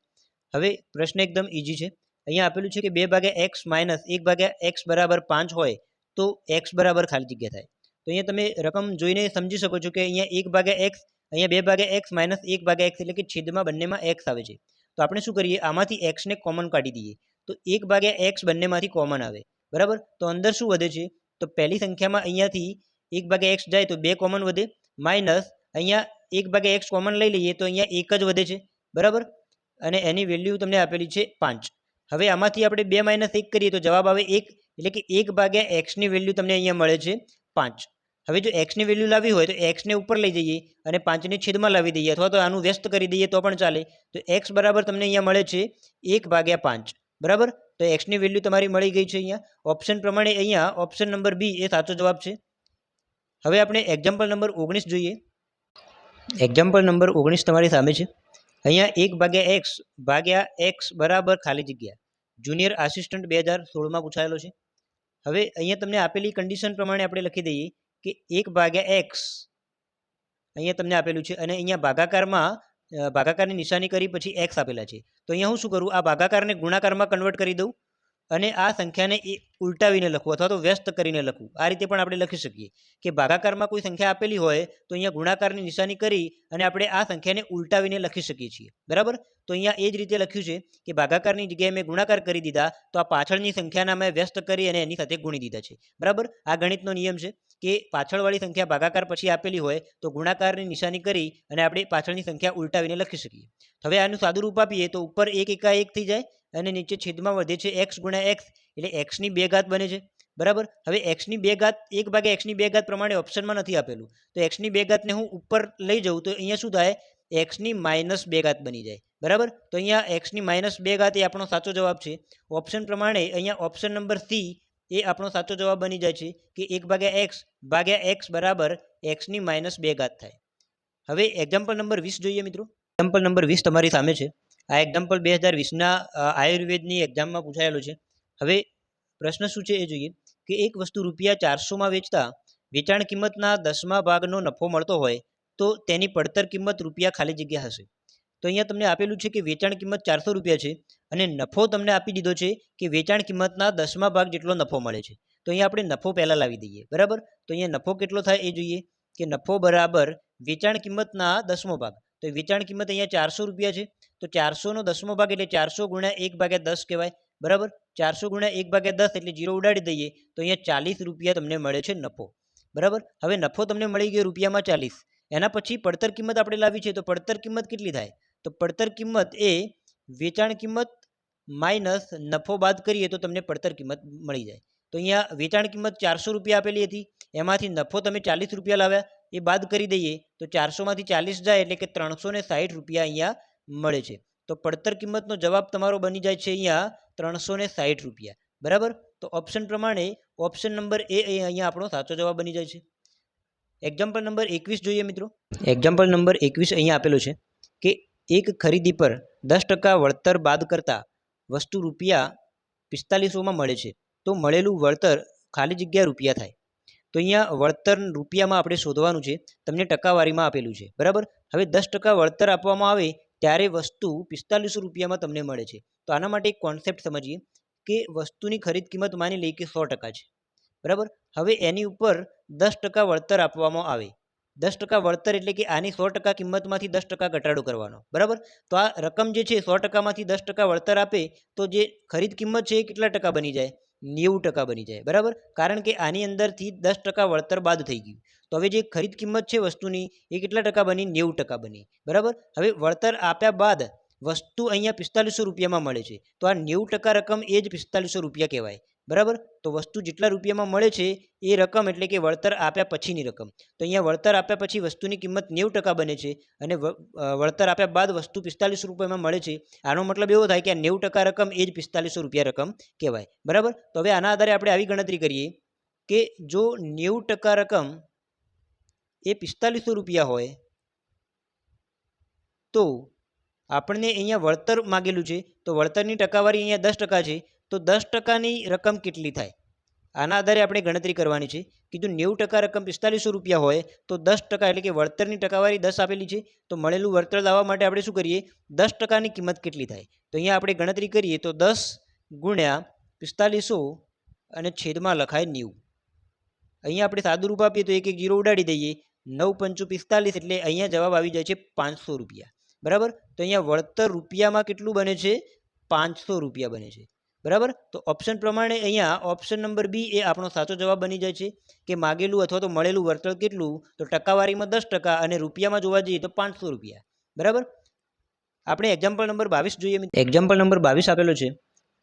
હવે પ્રશ્ન એકદમ ઇઝી છે. અહીંયા આપેલું છે કે 2/x - 1/x બરાબર 5 હોય તો x બરાબર ખાલી જગ્યા થાય. તો અહીંયા તમે રકમ જોઈને સમજી શકો છો કે અહીંયા 1/x, અહીંયા 2/x - 1/x એટલે કે છેદમાં બંનેમાં x આવે છે. તો આપણે શું કરીએ, આમાંથી x ને કોમન કાઢી દઈએ. તો 1/x બંનેમાંથી કોમન આવે. બરાબર, તો અંદર શું વધે છે? તો પહેલી સંખ્યામાં અહીંયાથી 1/x જાય તો 2 કોમન વધે, માઇનસ અહીંયા 1/x કોમન લઈ લઈએ તો અહીંયા 1 જ વધે છે. બરાબર, અને એની વેલ્યુ તમને આપેલી છે 5. હવે આમાંથી આપણે 2 - 1 કરીએ તો જવાબ આવે 1 એટલે કે 1/x ની વેલ્યુ તમને અહીંયા મળે છે 5. હવે જો x ની વેલ્યુ લાવી હોય તો x ને ઉપર લઈ જઈએ અને 5 ને છેદમાં લાવી દઈએ અથવા તો આનું વ્યસ્ત કરી દઈએ તો પણ ચાલે. તો x બરાબર તમને અહીંયા મળે છે 1/5. બરાબર, તો x ની વેલ્યુ તમારી મળી ગઈ છે. અહીંયા ઓપ્શન પ્રમાણે અહીંયા ઓપ્શન નંબર બી એ સાચો જવાબ છે. હવે આપણે એક્ઝામ્પલ નંબર 19 જોઈએ. એક્ઝામ્પલ નંબર 19 તમારી સામે છે. અહીંયા 1/x બરાબર ખાલી જગ્યા જુનિયર આસિસ્ટન્ટ 2016માં પૂછાયેલો છે. હવે અહીંયા તમને આપેલી કન્ડિશન પ્રમાણે આપણે લખી દઈએ કે 1/x અહીંયા તમને આપેલું છે અને અહીંયા ભાગાકારની નિશાની કરી પછી x આપેલા છે. તો અહીંયા હું શું કરું, આ ભાગાકારને ગુણાકારમાં કન્વર્ટ કરી દઉં અને આ સંખ્યાને ઉલટાવીને લખું અથવા તો વ્યસ્ત કરીને લખું. આ રીતે પણ આપણે લખી શકીએ કે ભાગાકારમાં કોઈ સંખ્યા આપેલી હોય તો અહીંયા ગુણાકારની નિશાની કરી અને આપણે આ સંખ્યાને ઉલટાવીને લખી શકીએ છીએ. બરાબર, તો અહીંયા એ જ રીતે લખ્યું છે કે ભાગાકારની જગ્યાએ મેં ગુણાકાર કરી દીધા તો આ પાછળની સંખ્યાના મેં વ્યસ્ત કરી અને એની સાથે ગુણી દીધા છે. બરાબર, આ ગણિતનો નિયમ છે કે પાછળવાળી સંખ્યા ભાગાકાર પછી આપેલી હોય તો ગુણાકારની નિશાની કરી અને આપણે પાછળની સંખ્યા ઉલટાવીને લખી શકીએ. હવે આનું સાદું રૂપ આપીએ તો ઉપર 1 × 1 થઈ જાય અને નીચે છેદમાં વધે છે x × x એટલે x ની 2 ઘાત બને છે. બરાબર, હવે x ની 2 ઘાત 1/x ની 2 ઘાત પ્રમાણે ઓપ્શનમાં નથી આપેલું તો x ની 2 ઘાતને હું ઉપર લઈ જાઉં તો અહીંયા શું થાય, x ની -2 ઘાત બની જાય. બરાબર, તો અહીંયા x ની -2 ઘાત એ આપણો સાચો જવાબ છે. ઓપ્શન પ્રમાણે અહીંયા ઓપ્શન નંબર સી એ આપણો સાચો જવાબ બની જાય છે કે 1/x બરાબર x ની -2 ઘાત થાય. હવે એક્ઝામ્પલ નંબર 20 જોઈએ મિત્રો. એક્ઝામ્પલ નંબર 20 તમારી સામે છે. આ એક્ઝામ્પલ 2020ના આયુર્વેદની એક્ઝામમાં પૂછાયેલો છે. હવે પ્રશ્ન શું છે એ જોઈએ કે એક વસ્તુ ₹400માં વેચતા વેચાણ કિંમતના 10મા ભાગનો નફો મળતો હોય તો તેની પડતર કિંમત રૂપિયા ખાલી જગ્યા હશે. તો અહીંયા તમને આપેલું છે કે વેચાણ કિંમત ₹400 છે અને નફો તમને આપી દીધો છે કે વેચાણ કિંમતના 10મા ભાગ જેટલો નફો મળે છે. તો અહીંયા આપણે નફો પહેલાં લાવી દઈએ. બરાબર, તો અહીંયા નફો કેટલો થાય એ જોઈએ કે નફો બરાબર વેચાણ કિંમતના 10મો ભાગ. તો વેચાણ કિંમત અહીંયા ₹400 છે તો 400નો 10મો ભાગ એટલે 400 × 1/10 કહેવાય. બરાબર, 400 × 1/10 એટલે 0 ઉડાડી દઈએ તો અહીંયા ₹40 તમને મળે છે નફો. બરાબર, હવે નફો તમને મળી ગયો રૂપિયામાં 40. એના પછી પડતર કિંમત આપણે લાવી છે તો પડતર કિંમત કેટલી થાય, તો પડતર કિંમત એ વેચાણ કિંમત માઇનસ નફો બાદ કરીએ તો તમને પડતર કિંમત મળી જાય. તો અહીંયા વેચાણ કિંમત ₹400 આપેલી હતી, એમાંથી નફો તમે ₹40 લાવ્યા, એ બાદ કરી દઈએ તો 400માંથી 40 જાય એટલે કે ₹360 અહીંયા મળે છે. તો પડતર કિંમતનો જવાબ તમારો બની જાય છે અહીંયા ₹360. બરાબર, તો ઓપ્શન પ્રમાણે ઓપ્શન નંબર એ અહીંયા આપણો સાચો જવાબ બની જાય છે. એક્ઝામ્પલ નંબર 21 જોઈએ મિત્રો. એક્ઝામ્પલ નંબર 21 અહીંયા આપેલો છે કે એક ખરીદી પર 10% વળતર બાદ કરતા વસ્તુ ₹4500માં મળે છે તો મળેલું વળતર ખાલી જગ્યા રૂપિયા થાય. તો અહીંયા વળતર રૂપિયામાં આપણે શોધવાનું છે, તમને ટકાવારીમાં આપેલું છે. બરાબર, હવે 10% વળતર આપવામાં આવે ત્યારે વસ્તુ ₹4500માં તમને મળે છે. તો આના માટે એક કોન્સેપ્ટ સમજીએ કે વસ્તુની ખરીદ કિંમત માની લઈએ કે 100% છે. બરાબર, હવે એની ઉપર 10% વળતર આપવામાં આવે. 10% વળતર એટલે કે આની 100% કિંમતમાંથી 10% ઘટાડો કરવાનો. બરાબર, તો આ રકમ જે છે 100%માંથી 10% વળતર આપે તો જે ખરીદ કિંમત છે એ કેટલા ટકા બની જાય, 90% બની જાય. બરાબર, કારણ કે આની અંદરથી 10% વળતર બાદ થઈ ગયું. તો હવે જે ખરીદ કિંમત છે વસ્તુની એ કેટલા ટકા બની, 90% બની. બરાબર, હવે વળતર આપ્યા બાદ વસ્તુ અહીંયા ₹4500માં મળે છે તો આ 90% રકમ એ જ ₹4500 કહેવાય. બરાબર. તો વસ્તુ જેટલા રૂપિયામાં મળે છે એ રકમ એટલે કે વળતર આપ્યા પછીની રકમ. તો અહીંયા વળતર આપ્યા પછી વસ્તુની કિંમત 90% બને છે અને વળતર આપ્યા બાદ વસ્તુ 45 રૂપિયામાં મળે છે. આનો મતલબ એવો થાય કે આ 90% રકમ એ જ 4500 રૂપિયા રકમ કહેવાય. બરાબર. તો હવે આના આધારે આપણે આવી ગણતરી કરીએ કે જો 90% રકમ એ 4500 રૂપિયા હોય તો આપણને અહીંયા વળતર માગેલું છે, તો વળતરની ટકાવારી અહીંયા 10% છે, તો 10%ની રકમ કેટલી થાય? આના આધારે આપણે ગણતરી કરવાની છે કે જો 90% રકમ 4500 રૂપિયા હોય તો 10% એટલે કે વળતરની ટકાવારી 10 આપેલી છે, તો મળેલું વળતર લાવવા માટે આપણે શું કરીએ? 10%ની કિંમત કેટલી થાય? તો અહીંયા આપણે ગણતરી કરીએ તો 10 ગુણ્યા 4500 અને છેદમાં લખાય 90. અહીંયા આપણે સાદું રૂપ આપીએ તો એક એક જીરો ઉડાડી દઈએ, 9 પંચું 45 એટલે અહીંયા જવાબ આવી જાય છે 500 રૂપિયા. બરાબર. તો અહીંયા વળતર રૂપિયામાં કેટલું બને છે? 500 રૂપિયા બને છે. બરાબર. તો ઓપ્શન પ્રમાણે અહીંયા ઓપ્શન નંબર બી એ આપણો સાચો જવાબ બની જાય છે કે માગેલું અથવા તો મળેલું વળતર કેટલું? તો ટકાવારીમાં 10% અને રૂપિયામાં જોવા જઈએ તો 500 રૂપિયા. બરાબર. આપણે એક્ઝામ્પલ નંબર 22 જોઈએ. એક્ઝામ્પલ નંબર 22 આપેલો છે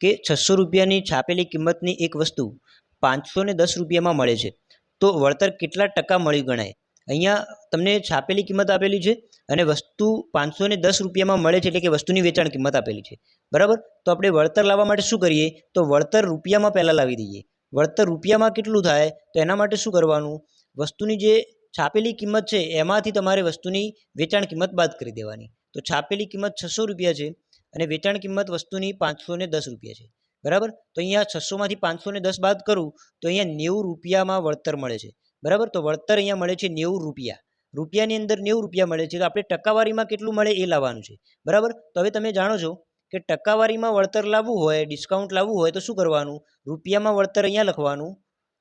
કે 600 રૂપિયાની છાપેલી કિંમતની એક વસ્તુ 510 રૂપિયામાં મળે છે, તો વળતર કેટલા ટકા મળ્યું ગણાય? અહીંયા તમને છાપેલી કિંમત આપેલી છે અને વસ્તુ 510 રૂપિયામાં મળે છે, એટલે કે વસ્તુની વેચાણ કિંમત આપેલી છે. બરાબર. તો આપણે વળતર લાવવા માટે શું કરીએ? તો વળતર રૂપિયામાં પહેલાં લાવી દઈએ. વળતર રૂપિયામાં કેટલું થાય? તો એના માટે શું કરવાનું? વસ્તુની જે છાપેલી કિંમત છે એમાંથી તમારે વસ્તુની વેચાણ કિંમત બાદ કરી દેવાની. તો છાપેલી કિંમત 600 રૂપિયા છે અને વેચાણ કિંમત વસ્તુની 510 રૂપિયા છે. બરાબર. તો અહીંયા 600માંથી 510 બાદ કરું તો અહીંયા 90 રૂપિયામાં વળતર મળે છે. બરાબર. તો વળતર અહીંયા મળે છે 90 રૂપિયા. રૂપિયાની અંદર 90 રૂપિયા મળે છે, તો આપણે ટકાવારીમાં કેટલું મળે એ લાવવાનું છે. બરાબર. તો હવે તમે જાણો છો કે ટકાવારીમાં વળતર લાવવું હોય, ડિસ્કાઉન્ટ લાવવું હોય તો શું કરવાનું? રૂપિયામાં વળતર અહીંયા લખવાનું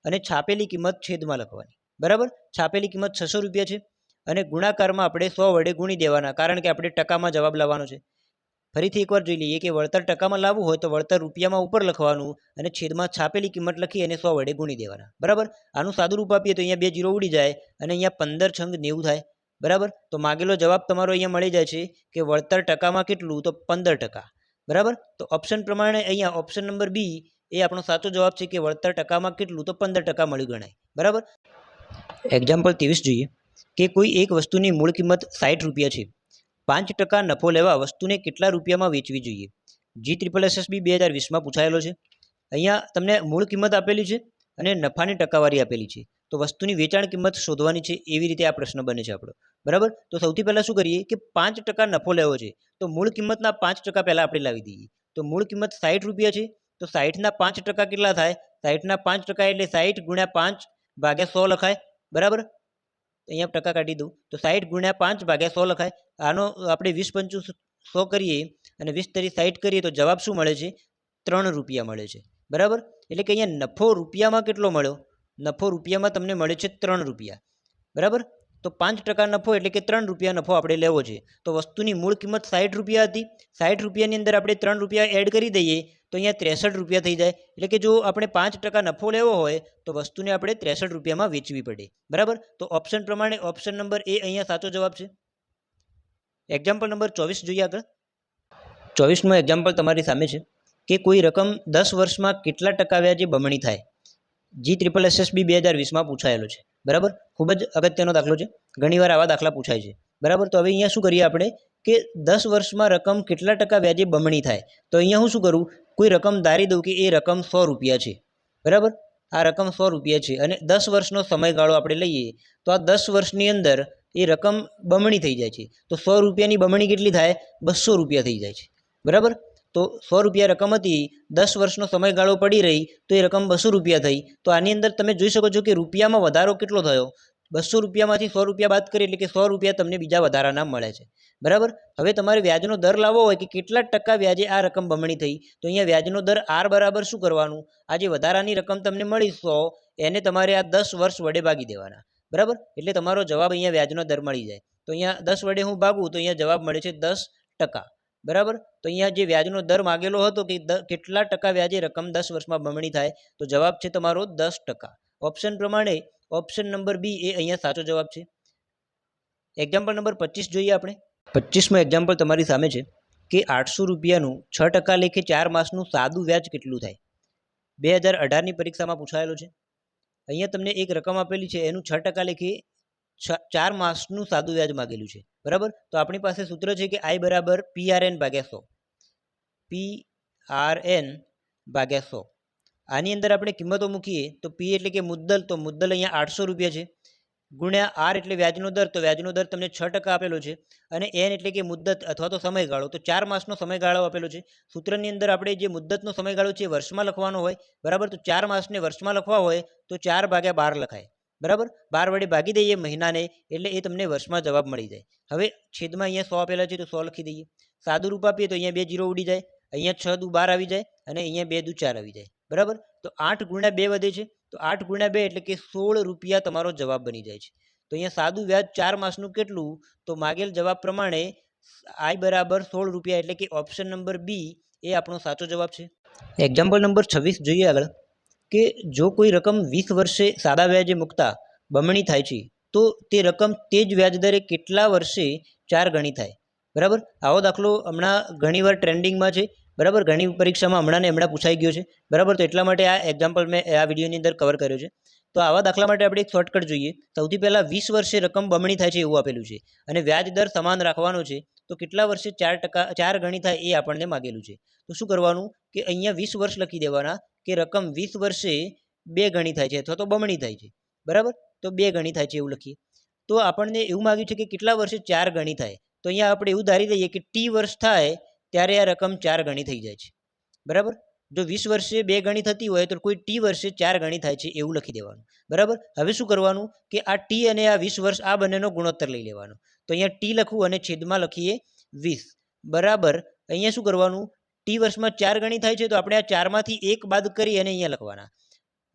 અને છાપેલી કિંમત છેદમાં લખવાની. બરાબર. છાપેલી કિંમત 600 રૂપિયા છે અને ગુણાકારમાં આપણે 100 વડે ગુણી દેવાના, કારણ કે આપણે ટકામાં જવાબ લાવવાનો છે. ફરીથી એકવાર જોઈ લઈએ કે વળતર ટકામાં લાવવું હોય તો વળતર રૂપિયામાં ઉપર લખવાનું અને છેદમાં છાપેલી કિંમત લખી અને 100 વડે ગુણી દેવાના. બરાબર. આનું સાદું રૂપ આપીએ તો અહીંયા 2 જીરો ઉડી જાય અને અહીંયા 15 છંગ 90 થાય. બરાબર. તો માગેલો જવાબ તમારો અહીંયા મળી જાય છે કે વળતર ટકામાં કેટલું? તો 15%. બરાબર. તો ઓપ્શન પ્રમાણે અહીંયા ઓપ્શન નંબર બી એ આપણો સાચો જવાબ છે કે વળતર ટકામાં કેટલું? તો 15% મળ્યું ગણાય. બરાબર. એક્ઝામ્પલ 23 જોઈએ કે કોઈ એક વસ્તુની મૂળ કિંમત 60 રૂપિયા છે, 5% નફો લેવા વસ્તુને કેટલા રૂપિયામાં વેચવી જોઈએ? GSSB 2020માં પૂછાયેલો છે. અહીંયા તમને મૂળ કિંમત આપેલી છે અને નફાની ટકાવારી આપેલી છે, તો વસ્તુની વેચાણ કિંમત શોધવાની છે. એવી રીતે આ પ્રશ્ન બને છે આપણો. બરાબર. તો સૌથી પહેલાં શું કરીએ કે 5% નફો લેવો છે, તો મૂળ કિંમતના 5% પહેલાં આપણે લાવી દઈએ. તો મૂળ કિંમત 60 રૂપિયા છે, તો 60ના 5% કેટલા થાય? 60ના 5% એટલે 60 ગુણ્યા 5 ભાગ્યા 100 લખાય. બરાબર. અહીંયા ટકા કાઢી દઉં તો 60 ગુણ્યા 5 ભાગ્યા 100 લખાય. આનો આપણે 20 પંચું 100 કરીએ અને 20 તરી 60 કરીએ તો જવાબ શું મળે છે? 3 રૂપિયા મળે છે. બરાબર. એટલે કે અહીંયા નફો રૂપિયામાં કેટલો મળ્યો? નફો રૂપિયામાં તમને મળે છે 3 રૂપિયા. બરાબર. તો 5% નફો એટલે કે 3 રૂપિયા નફો આપણે લેવો છે. તો વસ્તુની મૂળ કિંમત 60 રૂપિયા હતી, 60 રૂપિયાની અંદર આપણે 3 રૂપિયા એડ કરી દઈએ તો અહીંયા 63 રૂપિયા થઈ જાય. એટલે કે જો આપણે 5% નફો લેવો હોય તો વસ્તુને આપણે 63 રૂપિયામાં વેચવી પડે. બરાબર. તો ઓપ્શન પ્રમાણે ઓપ્શન નંબર એ અહીંયા સાચો જવાબ છે. એક્ઝામ્પલ નંબર 24 જોઈએ આગળ. 24મો એક્ઝામ્પલ તમારી સામે છે કે કોઈ રકમ 10 વર્ષમાં કેટલા ટકા વ્યાજે બમણી થાય? GSSB 2020માં પૂછાયેલો છે. બરાબર. ખૂબ જ અગત્યનો દાખલો છે. ઘણીવાર આવા દાખલા પૂછાય છે. બરાબર. તો હવે અહીંયા શું કરીએ આપણે કે 10 વર્ષમાં રકમ કેટલા ટકા વ્યાજે બમણી થાય? તો અહીંયા હું શું કરું? કોઈ રકમ ધારી દઉં કે એ રકમ 100 રૂપિયા છે. બરાબર. આ રકમ 100 રૂપિયા છે અને 10 વર્ષનો સમયગાળો આપણે લઈએ તો આ 10 વર્ષની અંદર એ રકમ બમણી થઈ જાય છે. તો 100 રૂપિયાની બમણી કેટલી થાય? 200 રૂપિયા થઈ જાય છે. બરાબર. તો 100 રૂપિયા રકમ હતી, 10 વર્ષનો સમયગાળો પડી રહી તો એ રકમ 200 રૂપિયા થઈ. તો આની અંદર તમે જોઈ શકો છો કે રૂપિયામાં વધારો કેટલો થયો? 200 રૂપિયામાંથી 100 રૂપિયા બાદ કરીએ એટલે કે 100 રૂપિયા તમને બીજા વધારાના મળે છે. બરાબર. હવે તમારે વ્યાજનો દર લાવવો હોય કે કેટલા ટકા વ્યાજે આ રકમ બમણી થઈ, તો અહીંયા વ્યાજનો દર R બરાબર શું કરવાનું? આ જે વધારાની રકમ તમને મળી 100 એને તમારે આ 10 વર્ષ વડે ભાગી દેવાના. બરાબર. એટલે તમારો જવાબ અહીંયા વ્યાજનો દર મળી જાય. તો અહીંયા 10 વડે હું ભાગું તો અહીંયા જવાબ મળે છે 10%. બરાબર. તો અહીંયા જે વ્યાજનો દર માગેલો હતો કે કેટલા ટકા વ્યાજે રકમ 10 વર્ષમાં બમણી થાય, તો જવાબ છે તમારો 10%. ઓપ્શન પ્રમાણે ઓપ્શન નંબર બી એ અહીંયા સાચો જવાબ છે. એક્ઝામ્પલ નંબર 25 જોઈએ આપણે. 25મો એક્ઝામ્પલ તમારી સામે છે કે 800 રૂપિયાનું 6% લેખે 4 માસનું સાદું વ્યાજ કેટલું થાય? 2018ની પરીક્ષામાં પૂછાયેલો છે. અહીંયા તમને એક રકમ આપેલી છે, એનું 6% લેખે 4 માસનું સાદું વ્યાજ માગેલું છે. બરાબર, તો આપણી પાસે સૂત્ર છે કે I બરાબર PRN ભાગ્યા 100. PRN ભાગ્યા 100. આની અંદર આપણે કિંમતો મૂકીએ તો P એટલે કે મુદ્દલ, તો મુદ્દલ અહીંયા 800 રૂપિયા છે, ગુણ્યા R એટલે વ્યાજનો દર, તો વ્યાજનો દર તમને 6% આપેલો છે, અને N એટલે કે મુદ્દત અથવા તો સમયગાળો, તો 4 માસનો સમયગાળો આપેલો છે. સૂત્રની અંદર આપણે જે મુદ્દતનો સમયગાળો છે વર્ષમાં લખવાનો હોય. બરાબર, તો 4 માસને વર્ષમાં લખવા હોય તો 4/12 લખાય. બરાબર, 12 વડે ભાગી દઈએ મહિનાને, એટલે એ તમને વર્ષમાં જવાબ મળી જાય. હવે છેદમાં અહીંયા 100 આપેલા છે, તો 100 લખી દઈએ. સાદું રૂપ આપીએ તો અહીંયા 2 0 ઉડી જાય, અહીંયા 6 દુ 12 આવી જાય, અને અહીંયા 2 દુ 4 આવી જાય. બરાબર, તો 8 ગુણ્યા 2 વધે છે, તો 8 ગુણ્યા 2 એટલે કે 16 રૂપિયા તમારો જવાબ બની જાય છે. તો અહીંયા સાદું વ્યાજ 4 માસનું કેટલું, તો માગેલ જવાબ પ્રમાણે I બરાબર 16 રૂપિયા, એટલે કે ઓપ્શન નંબર બી એ આપણો સાચો જવાબ છે. એક્ઝામ્પલ નંબર 26 જોઈએ આગળ, કે જો કોઈ રકમ 20 વર્ષે સાદા વ્યાજે મૂકતા બમણી થાય છે, તો તે રકમ તે જ વ્યાજ દરે કેટલા વર્ષે 4 ગણી થાય. બરાબર, આવો દાખલો હમણાં ઘણીવાર ટ્રેન્ડિંગમાં છે. બરાબર, ઘણી પરીક્ષામાં હમણાં પૂછાઈ ગયો છે. બરાબર, તો એટલા માટે આ એક્ઝામ્પલ મેં આ વિડીયોની અંદર કવર કર્યો છે. તો આવા દાખલા માટે આપણે એક શોર્ટકટ જોઈએ. સૌથી પહેલાં 20 વર્ષે રકમ બમણી થાય છે એવું આપેલું છે, અને વ્યાજ દર સમાન રાખવાનો છે, તો કેટલા વર્ષે 4 ગણી થાય એ આપણને માગેલું છે. તો શું કરવાનું કે અહીંયા 20 વર્ષ લખી દેવાના, કે રકમ 20 વર્ષે 2 ગણી થાય છે અથવા તો બમણી થાય છે. બરાબર, તો 2 ગણી થાય છે એવું લખીએ. તો આપણને એવું માગ્યું છે કે કેટલા વર્ષે 4 ગણી થાય, તો અહીંયા આપણે એવું ધારી લઈએ કે T વર્ષ થાય ત્યારે આ રકમ 4 ગણી થઈ જાય છે. બરાબર, જો 20 વર્ષે 2 ગણી થતી હોય તો કોઈ T વર્ષે 4 ગણી થાય છે એવું લખી દેવાનું. બરાબર, હવે શું કરવાનું કે આ T અને આ 20 વર્ષ આ બંનેનો ગુણોત્તર લઈ લેવાનો. તો અહીંયા T લખવું અને છેદમાં લખીએ 20. બરાબર, અહીંયા શું કરવાનું, T વર્ષમાં 4 ગણી થાય છે, તો આપણે આ 4માંથી 1 બાદ કરી અને અહીંયા લખવાના.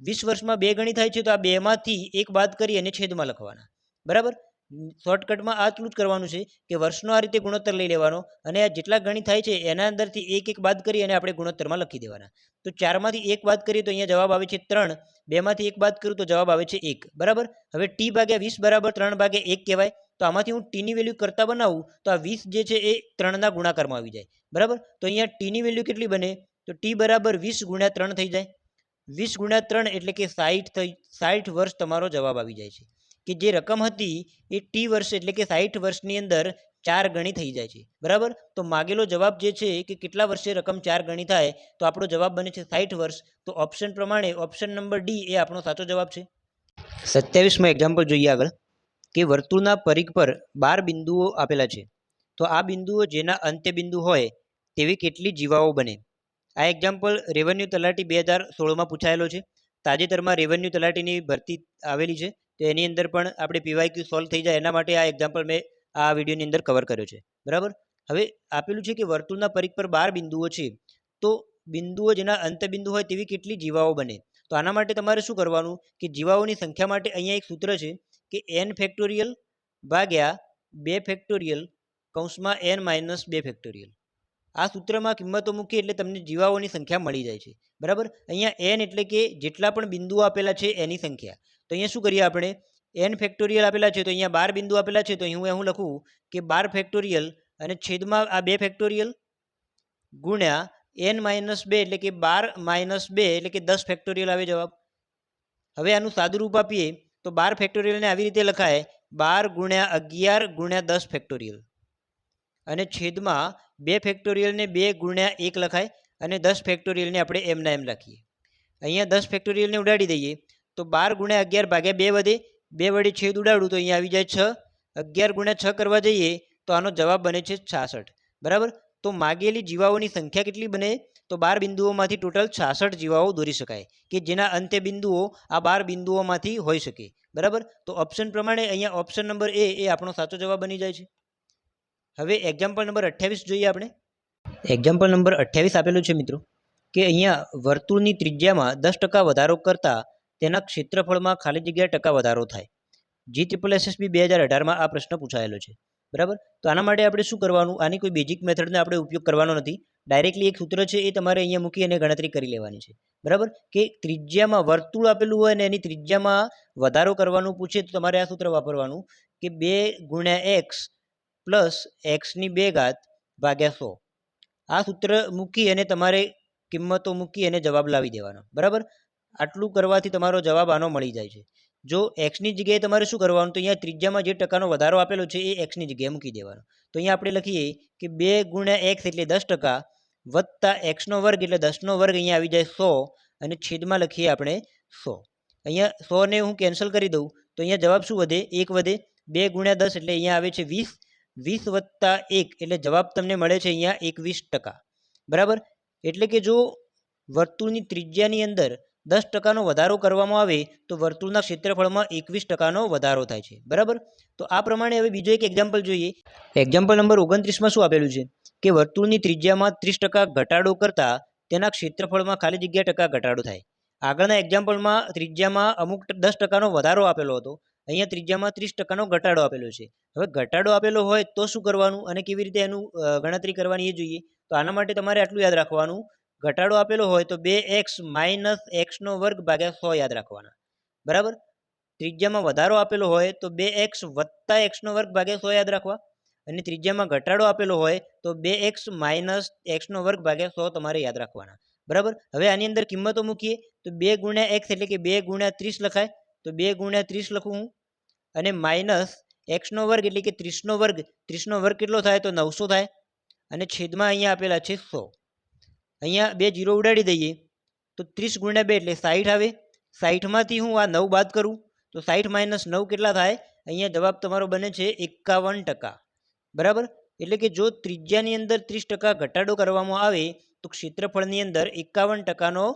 20 વર્ષમાં 2 ગણી થાય છે, તો આ 2માંથી 1 બાદ કરી અને છેદમાં લખવાના. બરાબર, શોર્ટકટમાં આટલું જ કરવાનું છે કે વર્ષનો આ રીતે ગુણોત્તર લઈ લેવાનો, અને આ જેટલા ગણી થાય છે એના અંદરથી 1 બાદ કરી અને આપણે ગુણોત્તરમાં લખી દેવાના. તો 4માંથી 1 બાદ કરીએ તો અહીંયા જવાબ આવે છે 3, 2માંથી 1 બાદ કરું તો જવાબ આવે છે 1. બરાબર, હવે T ભાગ્યા 20 બરાબર 3/1 કહેવાય. તો આમાંથી હું T ની વેલ્યુ કરતા બનાવું તો આ 20 જે છે એ 3ના ગુણાકારમાં આવી જાય. બરાબર, તો અહીંયા T ની વેલ્યુ કેટલી બને, તો T બરાબર 20 ગુણ્યા 3 થઈ જાય. 20 ગુણ્યા 3 એટલે કે 60 વર્ષ તમારો જવાબ આવી જાય છે. કે જે રકમ હતી એ T વર્ષ એટલે કે 60 વર્ષની અંદર 4 ગણી થઈ જાય છે. બરાબર, તો માગેલો જવાબ જે છે કે કેટલા વર્ષે રકમ 4 ગણી થાય, તો આપણો જવાબ બને છે 60 વર્ષ. તો ઓપ્શન પ્રમાણે ઓપ્શન નંબર ડી એ આપણો સાચો જવાબ છે. 27માં એક્ઝામ્પલ જોઈએ આગળ, કે વર્તુળના પરિઘ પર 12 બિંદુઓ આપેલા છે, તો આ બિંદુઓ જેના અંત્ય બિંદુ હોય તેવી કેટલી જીવાઓ બને. આ એક્ઝામ્પલ રેવન્યુ તલાટી 2016માં પૂછાયેલો છે. તાજેતરમાં રેવન્યુ તલાટીની ભરતી આવેલી છે, તો એની અંદર પણ આપણે PYQ સોલ્વ થઈ જાય એના માટે આ એક્ઝામ્પલ મેં આ વિડીયોની અંદર કવર કર્યો છે. બરાબર, હવે આપેલું છે કે વર્તુળના પરિઘ પર 12 બિંદુઓ છે, તો બિંદુઓ જેના અંત્યબિંદુ હોય તેવી કેટલી જીવાઓ બને. તો આના માટે તમારે શું કરવાનું કે જીવાઓની સંખ્યા માટે અહીંયા એક સૂત્ર છે કે n ફેક્ટોરિયલ ભાગ્યા 2 ફેક્ટોરિયલ કૌંસમાં n - 2 ફેક્ટોરિયલ. આ સૂત્રમાં કિંમતો મૂકી એટલે તમને જીવાઓની સંખ્યા મળી જાય છે. બરાબર, અહીંયા n એટલે કે જેટલા પણ બિંદુઓ આપેલા છે એની સંખ્યા. તો અહીંયા શું કરીએ આપણે, n ફેક્ટોરિયલ આપેલા છે, તો અહીંયા 12 બિંદુ આપેલા છે, તો હું લખું કે 12 ફેક્ટોરિયલ અને છેદમાં આ 2 ફેક્ટોરિયલ ગુણ્યા n - 2 એટલે કે 12 - 2 એટલે કે 10 ફેક્ટોરિયલ આવે જવાબ. હવે આનું સાદું રૂપ આપીએ તો 12 ફેક્ટોરિયલને આવી રીતે લખાય 12 ગુણ્યા 11 ગુણ્યા 10 ફેક્ટોરિયલ, અને છેદમાં 2 ફેક્ટોરિયલને 2 ગુણ્યા 1 લખાય, અને 10 ફેક્ટોરિયલને આપણે એમના એમ લખીએ. અહીંયા 10 ફેક્ટોરિયલને ઉડાડી દઈએ તો 12 ગુણ્યા 11 ભાગ્યા 2 વધે, 2 વડે છેદ ઉડાડું તો અહીંયા આવી જાય 6. 11 ગુણ્યા 6 કરવા જઈએ તો આનો જવાબ બને છે 66. બરાબર, તો માગેલી જીવાઓની સંખ્યા કેટલી બને, તો 12 બિંદુઓમાંથી ટોટલ 66 જીવાઓ દોરી શકાય કે જેના અંત્ય બિંદુઓ આ 12 બિંદુઓમાંથી હોઈ શકે. બરાબર, તો ઓપ્શન પ્રમાણે અહીંયા ઓપ્શન નંબર એ આપણો સાચો જવાબ બની જાય છે. હવે એક્ઝામ્પલ નંબર 28 જોઈએ આપણે. એક્ઝામ્પલ નંબર 28 આપેલું છે મિત્રો, કે અહીંયા વર્તુળની ત્રિજ્યામાં 10% વધારો કરતાં તેના ક્ષેત્રફળમાં ખાલી જગ્યા ટકા વધારો થાય. GSSB 2018માં આ પ્રશ્ન પૂછાયેલો છે. બરાબર, તો આના માટે આપણે શું કરવાનું, આની કોઈ બેઝિક મેથડને આપણે ઉપયોગ કરવાનો નથી. ડાયરેક્ટલી એક સૂત્ર છે એ તમારે અહીંયા મૂકી અને ગણતરી કરી લેવાની છે. બરાબર, કે ત્રિજ્યામાં વર્તુળ આપેલું હોય અને એની ત્રિજ્યામાં વધારો કરવાનું પૂછે તો તમારે આ સૂત્ર વાપરવાનું કે 2 ગુણ્યા x પ્લસ x ની 2 ઘાત ભાગ્યા 100. આ સૂત્ર મૂકી અને તમારે કિંમતો મૂકી અને જવાબ લાવી દેવાનો, બરાબર. આટલું કરવાથી તમારો જવાબ આનો મળી જાય છે. જો એક્સની જગ્યાએ તમારે શું કરવાનું, તો અહીંયા ત્રિજ્યામાં જે ટકાનો વધારો આપેલો છે એ એક્સની જગ્યાએ મૂકી દેવાનો. તો અહીંયા આપણે લખીએ કે 2 ગુણ્યા એક્સ એટલે 10% વત્તા એક્સનો વર્ગ એટલે 10નો વર્ગ અહીંયા આવી જાય 100 અને છેદમાં લખીએ આપણે 100. અહીંયા 100 ને હું કેન્સલ કરી દઉં તો અહીંયા જવાબ શું વધે, 1 વધે. 2 ગુણ્યા 10 એટલે અહીંયા આવે છે 20. 20 વત્તા 1 એટલે જવાબ તમને મળે છે અહીંયા 21%, બરાબર. એટલે કે જો વર્તુળની ત્રિજ્યાની અંદર 10%નો વધારો કરવામાં આવે તો વર્તુળના ક્ષેત્રફળમાં 21%નો વધારો થાય છે, બરાબર. તો આ પ્રમાણે હવે બીજો એક એક્ઝામ્પલ જોઈએ. એક્ઝામ્પલ નંબર 29માં શું આપેલું છે કે વર્તુળની ત્રિજ્યામાં 30% ઘટાડો કરતાં તેના ક્ષેત્રફળમાં ખાલી જગ્યા ટકા ઘટાડો થાય. આગળના એક્ઝામ્પલમાં ત્રિજ્યામાં અમુક 10%નો વધારો આપેલો હતો, અહીંયા ત્રિજ્યામાં 30%નો ઘટાડો આપેલો છે. હવે ઘટાડો આપેલો હોય તો શું કરવાનું અને કેવી રીતે એનું ગણતરી કરવાની એ જોઈએ. તો આના માટે તમારે આટલું યાદ રાખવાનું, ઘટાડો આપેલો હોય તો 2x - x² ભાગ્યા 100 યાદ રાખવાના, બરાબર. ત્રિજ્યામાં વધારો આપેલો હોય તો 2x વત્તા x² ભાગ્યા 100 યાદ રાખવા, અને ત્રિજ્યામાં ઘટાડો આપેલો હોય તો 2x - x² ભાગ્યા 100 તમારે યાદ રાખવાના, બરાબર. હવે આની અંદર કિંમતો મૂકીએ તો 2 ગુણ્યા x એટલે કે 2 ગુણ્યા 30 લખાય, તો 2 ગુણ્યા 30 લખું હું, અને માઇનસ x² એટલે કે 30નો વર્ગ. 30નો વર્ગ કેટલો થાય તો 900 થાય, અને છેદમાં અહીંયા આપેલા છે 100. અહીંયા 2 0 ઉડાડી દઈએ તો 30 ગુણ્યા 2 એટલે 60 આવે. 60માંથી હું આ 9 બાદ કરું તો 60 - 9 કેટલા થાય, અહીંયા જવાબ તમારો બને છે 51%, બરાબર. એટલે કે જો ત્રિજ્યાની અંદર 30% ઘટાડો કરવામાં આવે તો ક્ષેત્રફળની અંદર 51%નો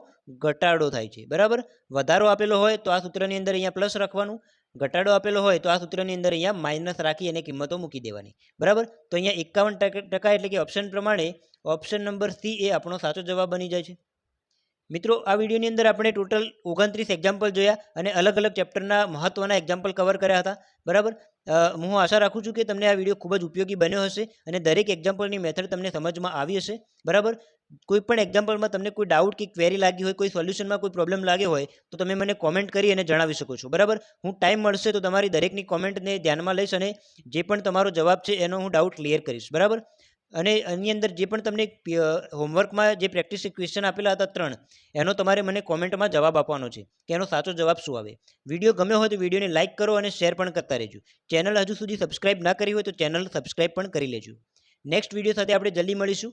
ઘટાડો થાય છે, બરાબર. વધારો આપેલો હોય તો આ સૂત્રની અંદર અહીંયા પ્લસ રાખવાનું, ઘટાડો આપેલો હોય તો આ સૂત્રની અંદર અહીંયા માઇનસ રાખી અને કિંમતો મૂકી દેવાની, બરાબર. તો અહીંયા 51% એટલે કે ઓપ્શન પ્રમાણે ઓપ્શન નંબર સી એ આપણો સાચો જવાબ બની જાય છે. મિત્રો, આ વિડીયોની અંદર આપણે ટોટલ 29 એક્ઝામ્પલ જોયા અને અલગ અલગ ચેપ્ટરના મહત્ત્વના એક્ઝામ્પલ કવર કર્યા હતા, બરાબર. હું આશા રાખું છું કે તમને આ વિડીયો ખૂબ જ ઉપયોગી બન્યો હશે અને દરેક એક્ઝામ્પલની મેથડ તમને સમજમાં આવી હશે, બરાબર. કોઈ પણ એક્ઝામ્પલમાં તમને કોઈ ડાઉટ કે ક્વેરી લાગી હોય, કોઈ સોલ્યુશનમાં કોઈ પ્રોબ્લેમ લાગ્યો હોય તો તમે મને કોમેન્ટ કરી અને જણાવી શકો છો, બરાબર. હું ટાઈમ મળશે તો તમારી દરેકની કોમેન્ટને ધ્યાનમાં લઈશ અને જે પણ તમારો જવાબ છે એનો હું ડાઉટ ક્લિયર કરીશ, બરાબર. અને આની અંદર જે પણ તમને હોમવર્કમાં જે પ્રેક્ટિસ ક્વેશ્ચન આપેલા હતા 3, એનો તમારે મને કોમેન્ટમાં જવાબ આપવાનો છે કે એનો સાચો જવાબ શું આવે. વિડીયો ગમ્યો હોય તો વિડીયોને લાઇક કરો અને શેર પણ કરતા રહેજો. ચેનલ હજુ સુધી સબસ્ક્રાઇબ ના કરી હોય તો ચેનલ સબસ્ક્રાઇબ પણ કરી લેજો. નેક્સ્ટ વિડીયો સાથે આપણે જલ્દી મળીશું.